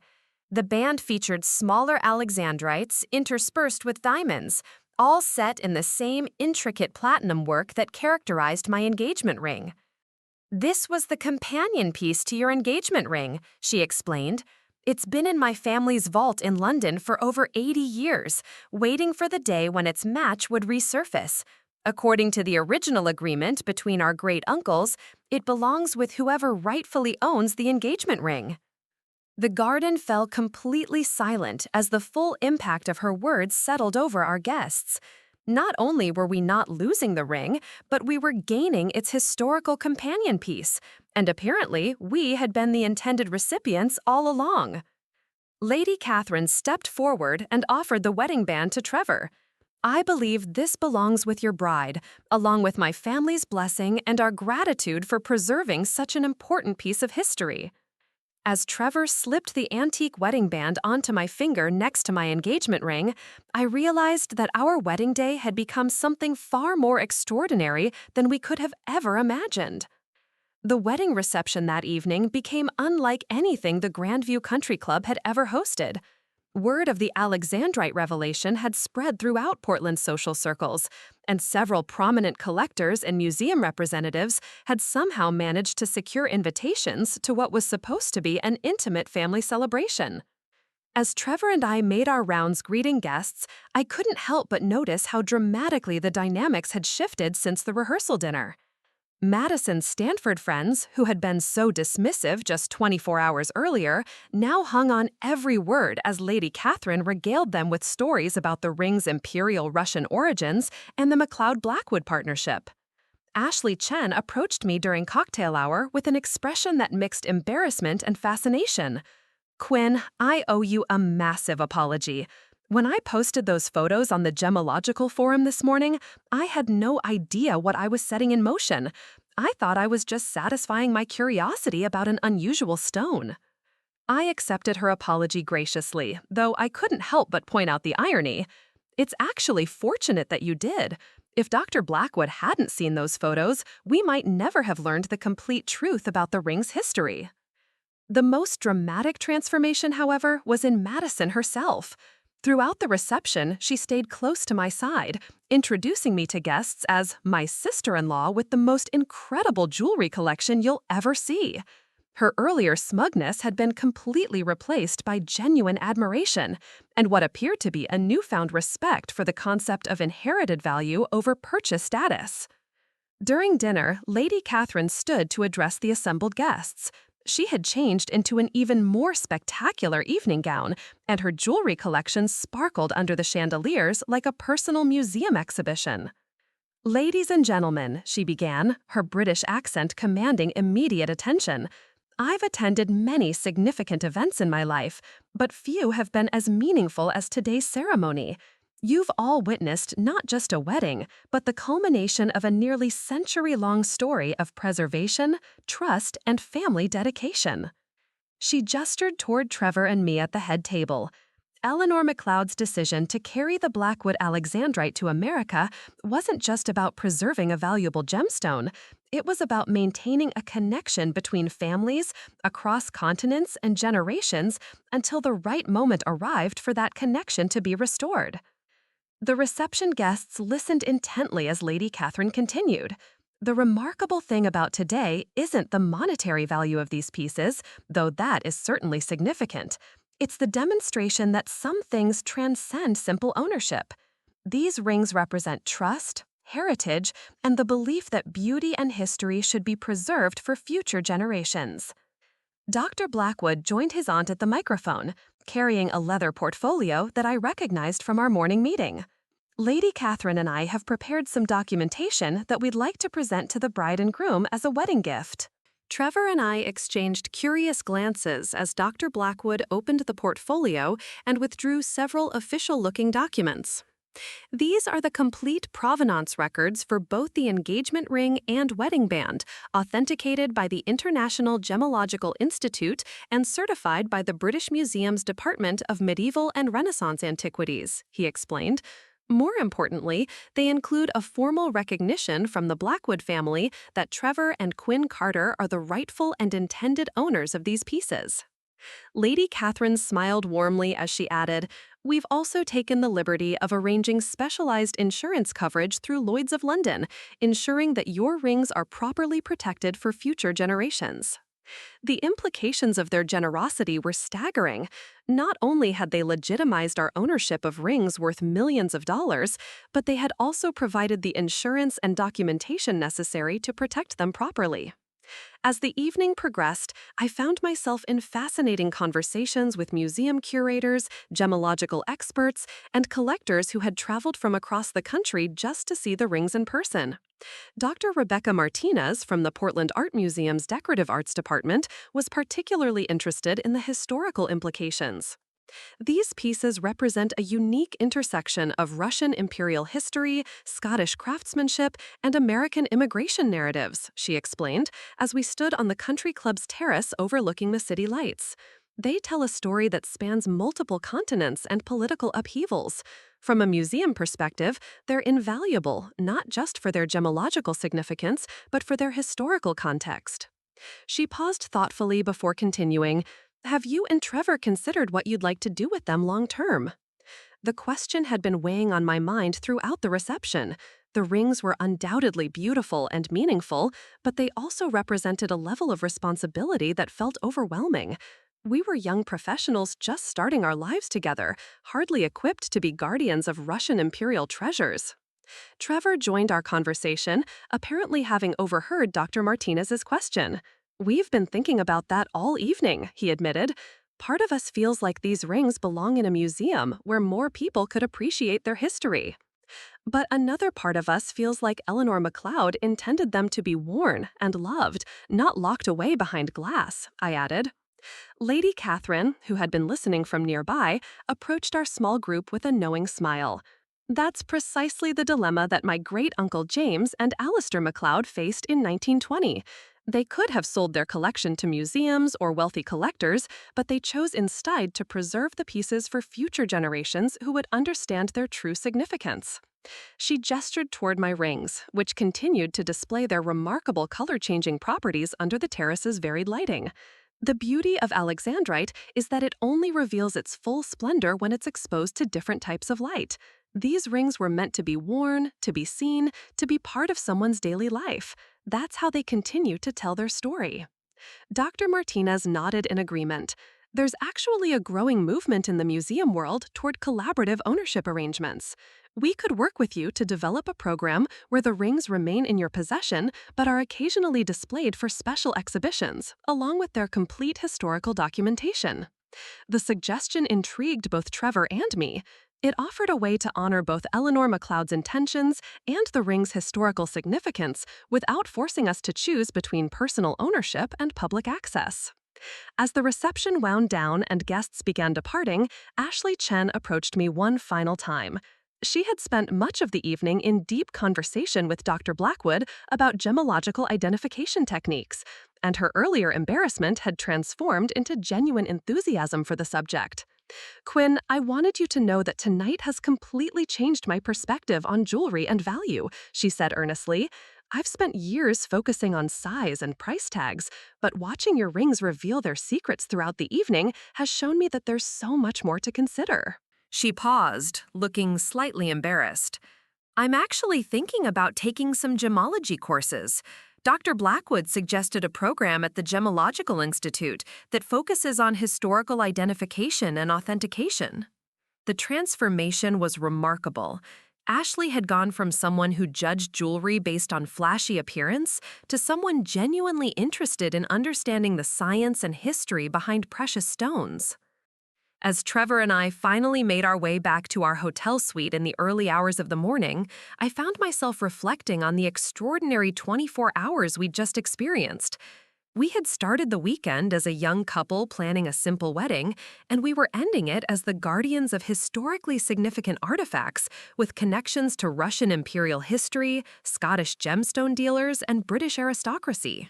A: The band featured smaller alexandrites interspersed with diamonds, all set in the same intricate platinum work that characterized my engagement ring. "This was the companion piece to your engagement ring," she explained. "It's been in my family's vault in London for over 80 years, waiting for the day when its match would resurface. According to the original agreement between our great-uncles, it belongs with whoever rightfully owns the engagement ring." The garden fell completely silent as the full impact of her words settled over our guests. Not only were we not losing the ring, but we were gaining its historical companion piece, and apparently we had been the intended recipients all along. Lady Catherine stepped forward and offered the wedding band to Trevor. "I believe this belongs with your bride, along with my family's blessing and our gratitude for preserving such an important piece of history." As Trevor slipped the antique wedding band onto my finger next to my engagement ring, I realized that our wedding day had become something far more extraordinary than we could have ever imagined. The wedding reception that evening became unlike anything the Grandview Country Club had ever hosted. Word of the Alexandrite revelation had spread throughout Portland's social circles, and several prominent collectors and museum representatives had somehow managed to secure invitations to what was supposed to be an intimate family celebration. As Trevor and I made our rounds greeting guests, I couldn't help but notice how dramatically the dynamics had shifted since the rehearsal dinner. Madison's Stanford friends, who had been so dismissive just 24 hours earlier, now hung on every word as Lady Catherine regaled them with stories about the ring's imperial Russian origins and the MacLeod-Blackwood partnership. Ashley Chen approached me during cocktail hour with an expression that mixed embarrassment and fascination. "Quinn, I owe you a massive apology. When I posted those photos on the Gemological Forum this morning, I had no idea what I was setting in motion. I thought I was just satisfying my curiosity about an unusual stone." I accepted her apology graciously, though I couldn't help but point out the irony. "It's actually fortunate that you did. If Dr. Blackwood hadn't seen those photos, we might never have learned the complete truth about the ring's history." The most dramatic transformation, however, was in Madison herself. Throughout the reception, she stayed close to my side, introducing me to guests as my sister-in-law with the most incredible jewelry collection you'll ever see. Her earlier smugness had been completely replaced by genuine admiration and what appeared to be a newfound respect for the concept of inherited value over purchase status. During dinner, Lady Catherine stood to address the assembled guests. She had changed into an even more spectacular evening gown, and her jewelry collection sparkled under the chandeliers like a personal museum exhibition.
B: Ladies and gentlemen, she began, her British accent commanding immediate attention. I've attended many significant events in my life, but few have been as meaningful as today's ceremony. You've all witnessed not just a wedding, but the culmination of a nearly century-long story of preservation, trust, and family dedication. She gestured toward Trevor and me at the head table. Eleanor MacLeod's decision to carry the Blackwood Alexandrite to America wasn't just about preserving a valuable gemstone. It was about maintaining a connection between families, across continents, and generations until the right moment arrived for that connection to be restored. The reception guests listened intently as Lady Catherine continued. The remarkable thing about today isn't the monetary value of these pieces, though that is certainly significant. It's the demonstration that some things transcend simple ownership. These rings represent trust, heritage, and the belief that beauty and history should be preserved for future generations. Dr. Blackwood joined his aunt at the microphone, carrying a leather portfolio that I recognized from our morning meeting. Lady Catherine and I have prepared some documentation that we'd like to present to the bride and groom as a wedding gift. Trevor and I exchanged curious glances as Dr. Blackwood opened the portfolio and withdrew several official-looking documents. These are the complete provenance records for both the engagement ring and wedding band, authenticated by the International Gemological Institute and certified by the British Museum's Department of Medieval and Renaissance Antiquities, he explained. More importantly, they include a formal recognition from the Blackwood family that Trevor and Quinn Carter are the rightful and intended owners of these pieces. Lady Catherine smiled warmly as she added, "We've also taken the liberty of arranging specialized insurance coverage through Lloyd's of London, ensuring that your rings are properly protected for future generations." The implications of their generosity were staggering. Not only had they legitimized our ownership of rings worth millions of dollars, but they had also provided the insurance and documentation necessary to protect them properly. As the evening progressed, I found myself in fascinating conversations with museum curators, gemological experts, and collectors who had traveled from across the country just to see the rings in person. Dr. Rebecca Martinez from the Portland Art Museum's Decorative Arts Department was particularly interested in the historical implications. These pieces represent a unique intersection of Russian imperial history, Scottish craftsmanship, and American immigration narratives, she explained, as we stood on the country club's terrace overlooking the city lights. They tell a story that spans multiple continents and political upheavals. From a museum perspective, they're invaluable, not just for their gemological significance, but for their historical context. She paused thoughtfully before continuing, "Have you and Trevor considered what you'd like to do with them long term?" The question had been weighing on my mind throughout the reception. The rings were undoubtedly beautiful and meaningful, but they also represented a level of responsibility that felt overwhelming. We were young professionals just starting our lives together, hardly equipped to be guardians of Russian imperial treasures. Trevor joined our conversation, apparently having overheard Dr. Martinez's question. "We've been thinking about that all evening," he admitted. "Part of us feels like these rings belong in a museum where more people could appreciate their history. But another part of us feels like Eleanor MacLeod intended them to be worn and loved, not locked away behind glass," I added. Lady Catherine, who had been listening from nearby, approached our small group with a knowing smile. "That's precisely the dilemma that my great-uncle James and Alistair MacLeod faced in 1920. They could have sold their collection to museums or wealthy collectors, but they chose instead to preserve the pieces for future generations who would understand their true significance." She gestured toward my rings, which continued to display their remarkable color-changing properties under the terrace's varied lighting. The beauty of Alexandrite is that it only reveals its full splendor when it's exposed to different types of light. These rings were meant to be worn, to be seen, to be part of someone's daily life. That's how they continue to tell their story. Dr. Martinez nodded in agreement. There's actually a growing movement in the museum world toward collaborative ownership arrangements. We could work with you to develop a program where the rings remain in your possession but are occasionally displayed for special exhibitions, along with their complete historical documentation. The suggestion intrigued both Trevor and me. It offered a way to honor both Eleanor MacLeod's intentions and the ring's historical significance without forcing us to choose between personal ownership and public access. As the reception wound down and guests began departing, Ashley Chen approached me one final time. She had spent much of the evening in deep conversation with Dr. Blackwood about gemological identification techniques, and her earlier embarrassment had transformed into genuine enthusiasm for the subject. Quinn, I wanted you to know that tonight has completely changed my perspective on jewelry and value, she said earnestly. I've spent years focusing on size and price tags, but watching your rings reveal their secrets throughout the evening has shown me that there's so much more to consider.
A: She paused, looking slightly embarrassed. I'm actually thinking about taking some gemology courses. Dr. Blackwood suggested a program at the Gemological Institute that focuses on historical identification and authentication. The transformation was remarkable. Ashley had gone from someone who judged jewelry based on flashy appearance to someone genuinely interested in understanding the science and history behind precious stones. As Trevor and I finally made our way back to our hotel suite in the early hours of the morning, I found myself reflecting on the extraordinary 24 hours we'd just experienced. We had started the weekend as a young couple planning a simple wedding, and we were ending it as the guardians of historically significant artifacts with connections to Russian imperial history, Scottish gemstone dealers, and British aristocracy.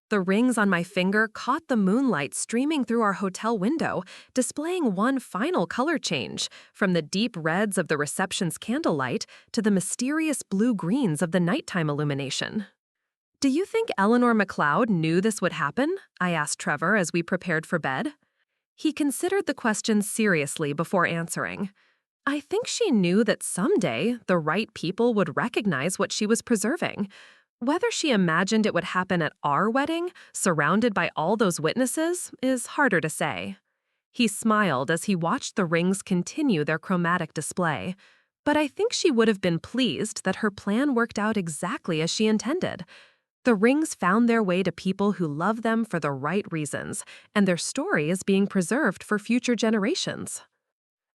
A: The rings on my finger caught the moonlight streaming through our hotel window, displaying one final color change, from the deep reds of the reception's candlelight to the mysterious blue-greens of the nighttime illumination. Do you think Eleanor MacLeod knew this would happen? I asked Trevor as we prepared for bed. He considered the question seriously before answering. I think she knew that someday the right people would recognize what she was preserving. Whether she imagined it would happen at our wedding, surrounded by all those witnesses, is harder to say. He smiled as he watched the rings continue their chromatic display. But I think she would have been pleased that her plan worked out exactly as she intended. The rings found their way to people who love them for the right reasons, and their story is being preserved for future generations.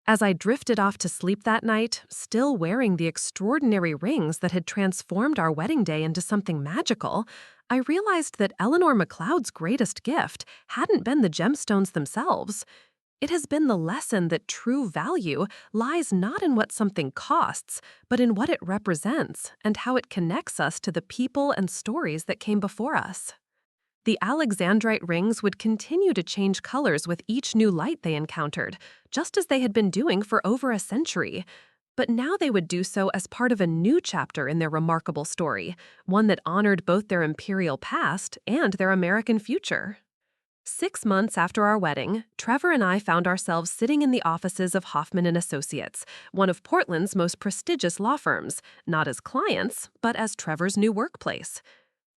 A: As I drifted off to sleep that night, still wearing the extraordinary rings that had transformed our wedding day into something magical, I realized that Eleanor MacLeod's greatest gift hadn't been the gemstones themselves. It has been the lesson that true value lies not in what something costs, but in what it represents and how it connects us to the people and stories that came before us. The Alexandrite rings would continue to change colors with each new light they encountered, just as they had been doing for over a century. But now they would do so as part of a new chapter in their remarkable story, one that honored both their imperial past and their American future. 6 months after our wedding, Trevor and I found ourselves sitting in the offices of Hoffman & Associates, one of Portland's most prestigious law firms, not as clients, but as Trevor's new workplace.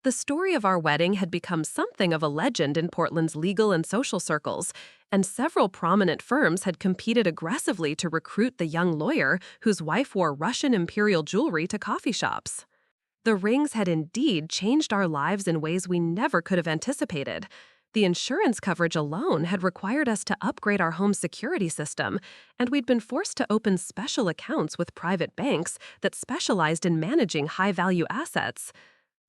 A: The story of our wedding had become something of a legend in Portland's legal and social circles, and several prominent firms had competed aggressively to recruit the young lawyer whose wife wore Russian imperial jewelry to coffee shops. The rings had indeed changed our lives in ways we never could have anticipated. The insurance coverage alone had required us to upgrade our home security system, and we'd been forced to open special accounts with private banks that specialized in managing high-value assets.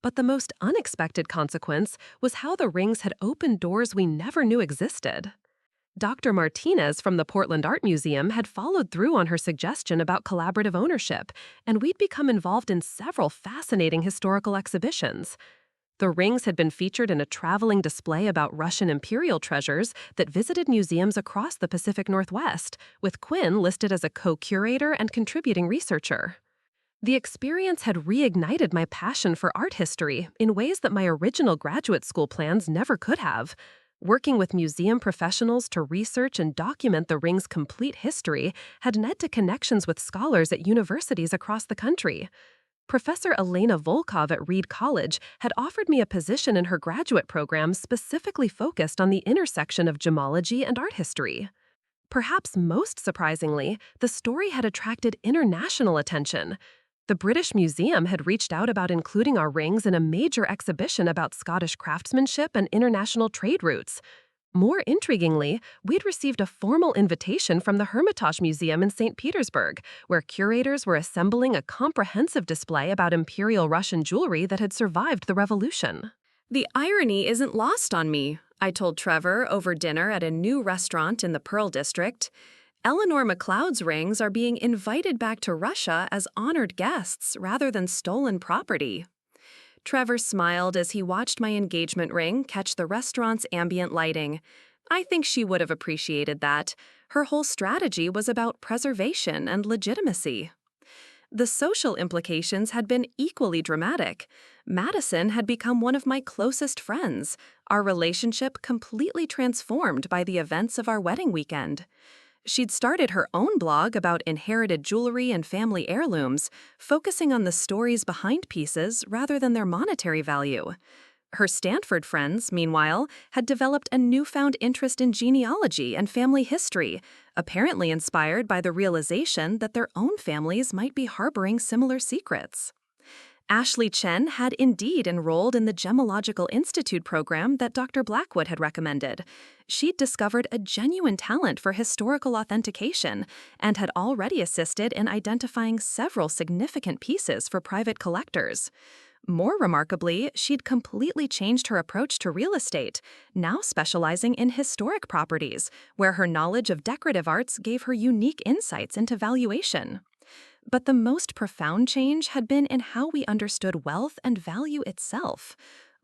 A: But the most unexpected consequence was how the rings had opened doors we never knew existed. Dr. Martinez from the Portland Art Museum had followed through on her suggestion about collaborative ownership, and we'd become involved in several fascinating historical exhibitions. The rings had been featured in a traveling display about Russian imperial treasures that visited museums across the Pacific Northwest, with Quinn listed as a co-curator and contributing researcher. The experience had reignited my passion for art history in ways that my original graduate school plans never could have. Working with museum professionals to research and document the ring's complete history had led to connections with scholars at universities across the country. Professor Elena Volkov at Reed College had offered me a position in her graduate program specifically focused on the intersection of gemology and art history. Perhaps most surprisingly, the story had attracted international attention. The British Museum had reached out about including our rings in a major exhibition about Scottish craftsmanship and international trade routes.
B: More intriguingly, we'd received a formal invitation from the Hermitage Museum in St. Petersburg, where curators were assembling a comprehensive display about Imperial Russian jewelry that had survived the revolution.
A: The irony isn't lost on me, I told Trevor over dinner at a new restaurant in the Pearl District. Eleanor MacLeod's rings are being invited back to Russia as honored guests rather than stolen property. Trevor smiled as he watched my engagement ring catch the restaurant's ambient lighting. I think she would have appreciated that. Her whole strategy was about preservation and legitimacy. The social implications had been equally dramatic. Madison had become one of my closest friends, our relationship completely transformed by the events of our wedding weekend. She'd started her own blog about inherited jewelry and family heirlooms, focusing on the stories behind pieces rather than their monetary value. Her Stanford friends, meanwhile, had developed a newfound interest in genealogy and family history, apparently inspired by the realization that their own families might be harboring similar secrets. Ashley Chen had indeed enrolled in the Gemological Institute program that Dr. Blackwood had recommended. She'd discovered a genuine talent for historical authentication and had already assisted in identifying several significant pieces for private collectors. More remarkably, she'd completely changed her approach to real estate, now specializing in historic properties, where her knowledge of decorative arts gave her unique insights into valuation. But the most profound change had been in how we understood wealth and value itself.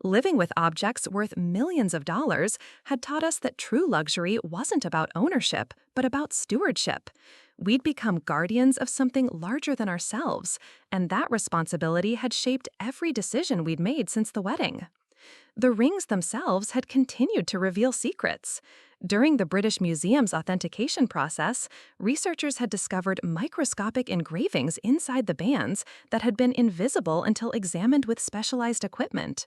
A: Living with objects worth millions of dollars had taught us that true luxury wasn't about ownership, but about stewardship. We'd become guardians of something larger than ourselves, and that responsibility had shaped every decision we'd made since the wedding. The rings themselves had continued to reveal secrets. During the British Museum's authentication process, researchers had discovered microscopic engravings inside the bands that had been invisible until examined with specialized equipment.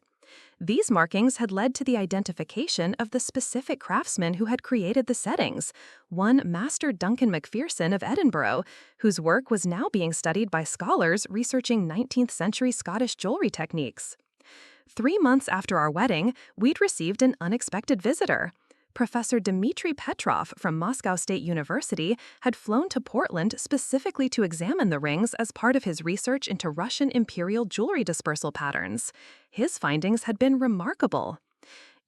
A: These markings had led to the identification of the specific craftsman who had created the settings, one Master Duncan Macpherson of Edinburgh, whose work was now being studied by scholars researching 19th-century Scottish jewelry techniques. 3 months after our wedding, we'd received an unexpected visitor. Professor Dmitry Petrov from Moscow State University had flown to Portland specifically to examine the rings as part of his research into Russian imperial jewelry dispersal patterns. His findings had been remarkable.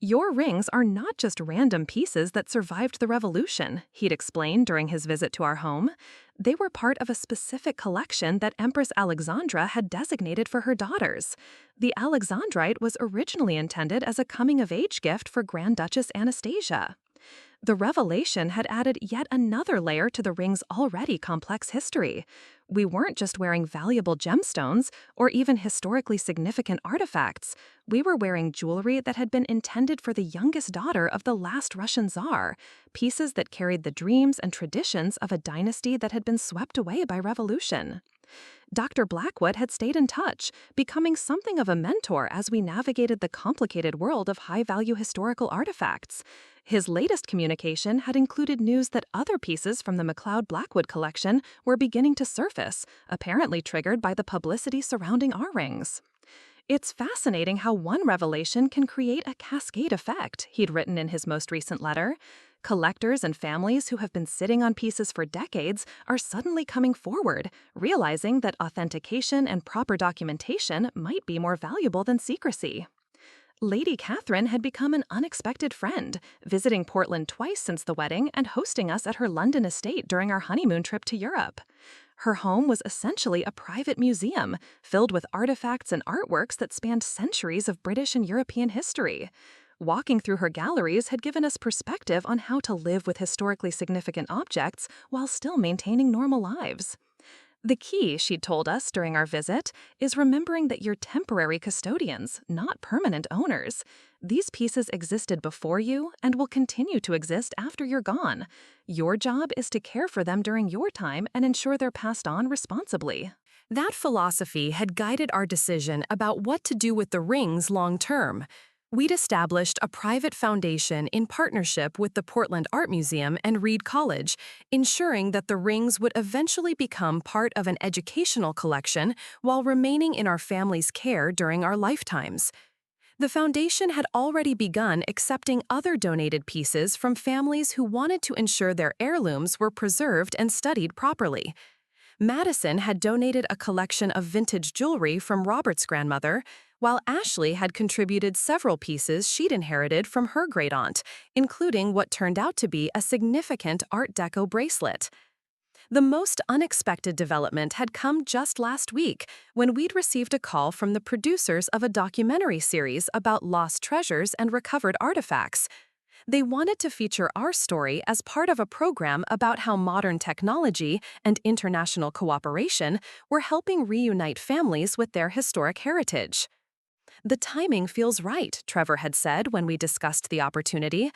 A: "Your rings are not just random pieces that survived the revolution," he'd explained during his visit to our home. "They were part of a specific collection that Empress Alexandra had designated for her daughters. The Alexandrite was originally intended as a coming-of-age gift for Grand Duchess Anastasia." The revelation had added yet another layer to the ring's already complex history. We weren't just wearing valuable gemstones or even historically significant artifacts. We were wearing jewelry that had been intended for the youngest daughter of the last Russian Tsar, pieces that carried the dreams and traditions of a dynasty that had been swept away by revolution. Dr. Blackwood had stayed in touch, becoming something of a mentor as we navigated the complicated world of high-value historical artifacts. His latest communication had included news that other pieces from the MacLeod-Blackwood collection were beginning to surface, apparently triggered by the publicity surrounding our rings. "It's fascinating how one revelation can create a cascade effect," he'd written in his most recent letter. "Collectors and families who have been sitting on pieces for decades are suddenly coming forward, realizing that authentication and proper documentation might be more valuable than secrecy." Lady Catherine had become an unexpected friend, visiting Portland twice since the wedding and hosting us at her London estate during our honeymoon trip to Europe. Her home was essentially a private museum, filled with artifacts and artworks that spanned centuries of British and European history. Walking through her galleries had given us perspective on how to live with historically significant objects while still maintaining normal lives. "The key," she'd told us during our visit, "is remembering that you're temporary custodians, not permanent owners. These pieces existed before you and will continue to exist after you're gone. Your job is to care for them during your time and ensure they're passed on responsibly." That philosophy had guided our decision about what to do with the rings long term. We'd established a private foundation in partnership with the Portland Art Museum and Reed College, ensuring that the rings would eventually become part of an educational collection while remaining in our family's care during our lifetimes.
B: The foundation had already begun accepting other donated pieces from families who wanted to ensure their heirlooms were preserved and studied properly. Madison had donated a collection of vintage jewelry from Robert's grandmother, while Ashley had contributed several pieces she'd inherited from her great-aunt, including what turned out to be a significant Art Deco bracelet. The most unexpected development had come just last week when we'd received a call from the producers of a documentary series about lost treasures and recovered artifacts. They wanted to feature our story as part of a program about how modern technology and international cooperation were helping reunite families with their historic heritage. "The timing feels right," Trevor had said when we discussed the opportunity.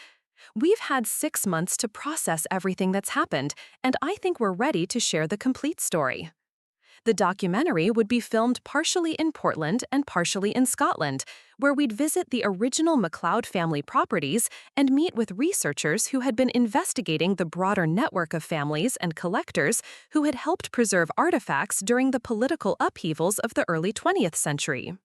B: "We've had 6 months to process everything that's happened, and I think we're ready to share the complete story." The documentary would be filmed partially in Portland and partially in Scotland, where we'd visit the original MacLeod family properties and meet with researchers who had been investigating the broader network of families and collectors who had helped preserve artifacts during the political upheavals of the early 20th century.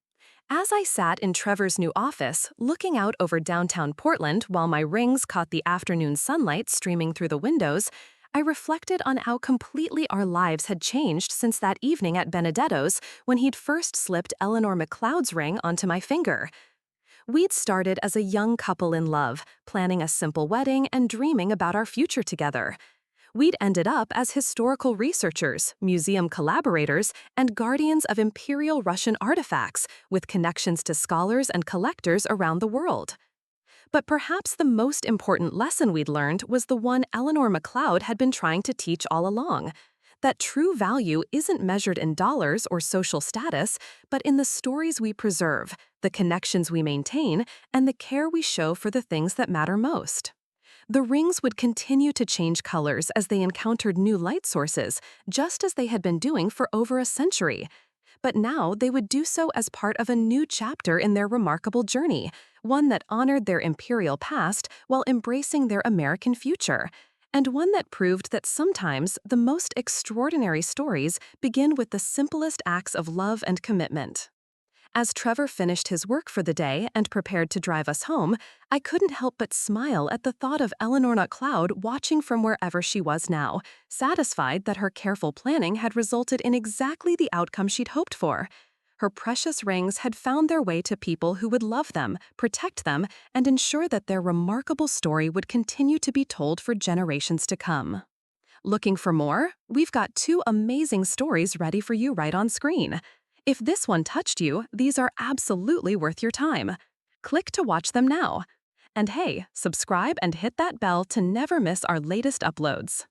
B: As I sat in Trevor's new office, looking out over downtown Portland while my rings caught the afternoon sunlight streaming through the windows, I reflected on how completely our lives had changed since that evening at Benedetto's when he'd first slipped Eleanor MacLeod's ring onto my finger. We'd started as a young couple in love, planning a simple wedding and dreaming about our future together. We'd ended up as historical researchers, museum collaborators, and guardians of Imperial Russian artifacts, with connections to scholars and collectors around the world. But perhaps the most important lesson we'd learned was the one Eleanor MacLeod had been trying to teach all along: that true value isn't measured in dollars or social status, but in the stories we preserve, the connections we maintain, and the care we show for the things that matter most. The rings would continue to change colors as they encountered new light sources, just as they had been doing for over a century. But now they would do so as part of a new chapter in their remarkable journey, one that honored their imperial past while embracing their American future, and one that proved that sometimes the most extraordinary stories begin with the simplest acts of love and commitment. As Trevor finished his work for the day and prepared to drive us home, I couldn't help but smile at the thought of Eleanor MacLeod watching from wherever she was now, satisfied that her careful planning had resulted in exactly the outcome she'd hoped for. Her precious rings had found their way to people who would love them, protect them, and ensure that their remarkable story would continue to be told for generations to come. Looking for more? We've got 2 amazing stories ready for you right on screen. If this one touched you, these are absolutely worth your time. Click to watch them now. And hey, subscribe and hit that bell to never miss our latest uploads.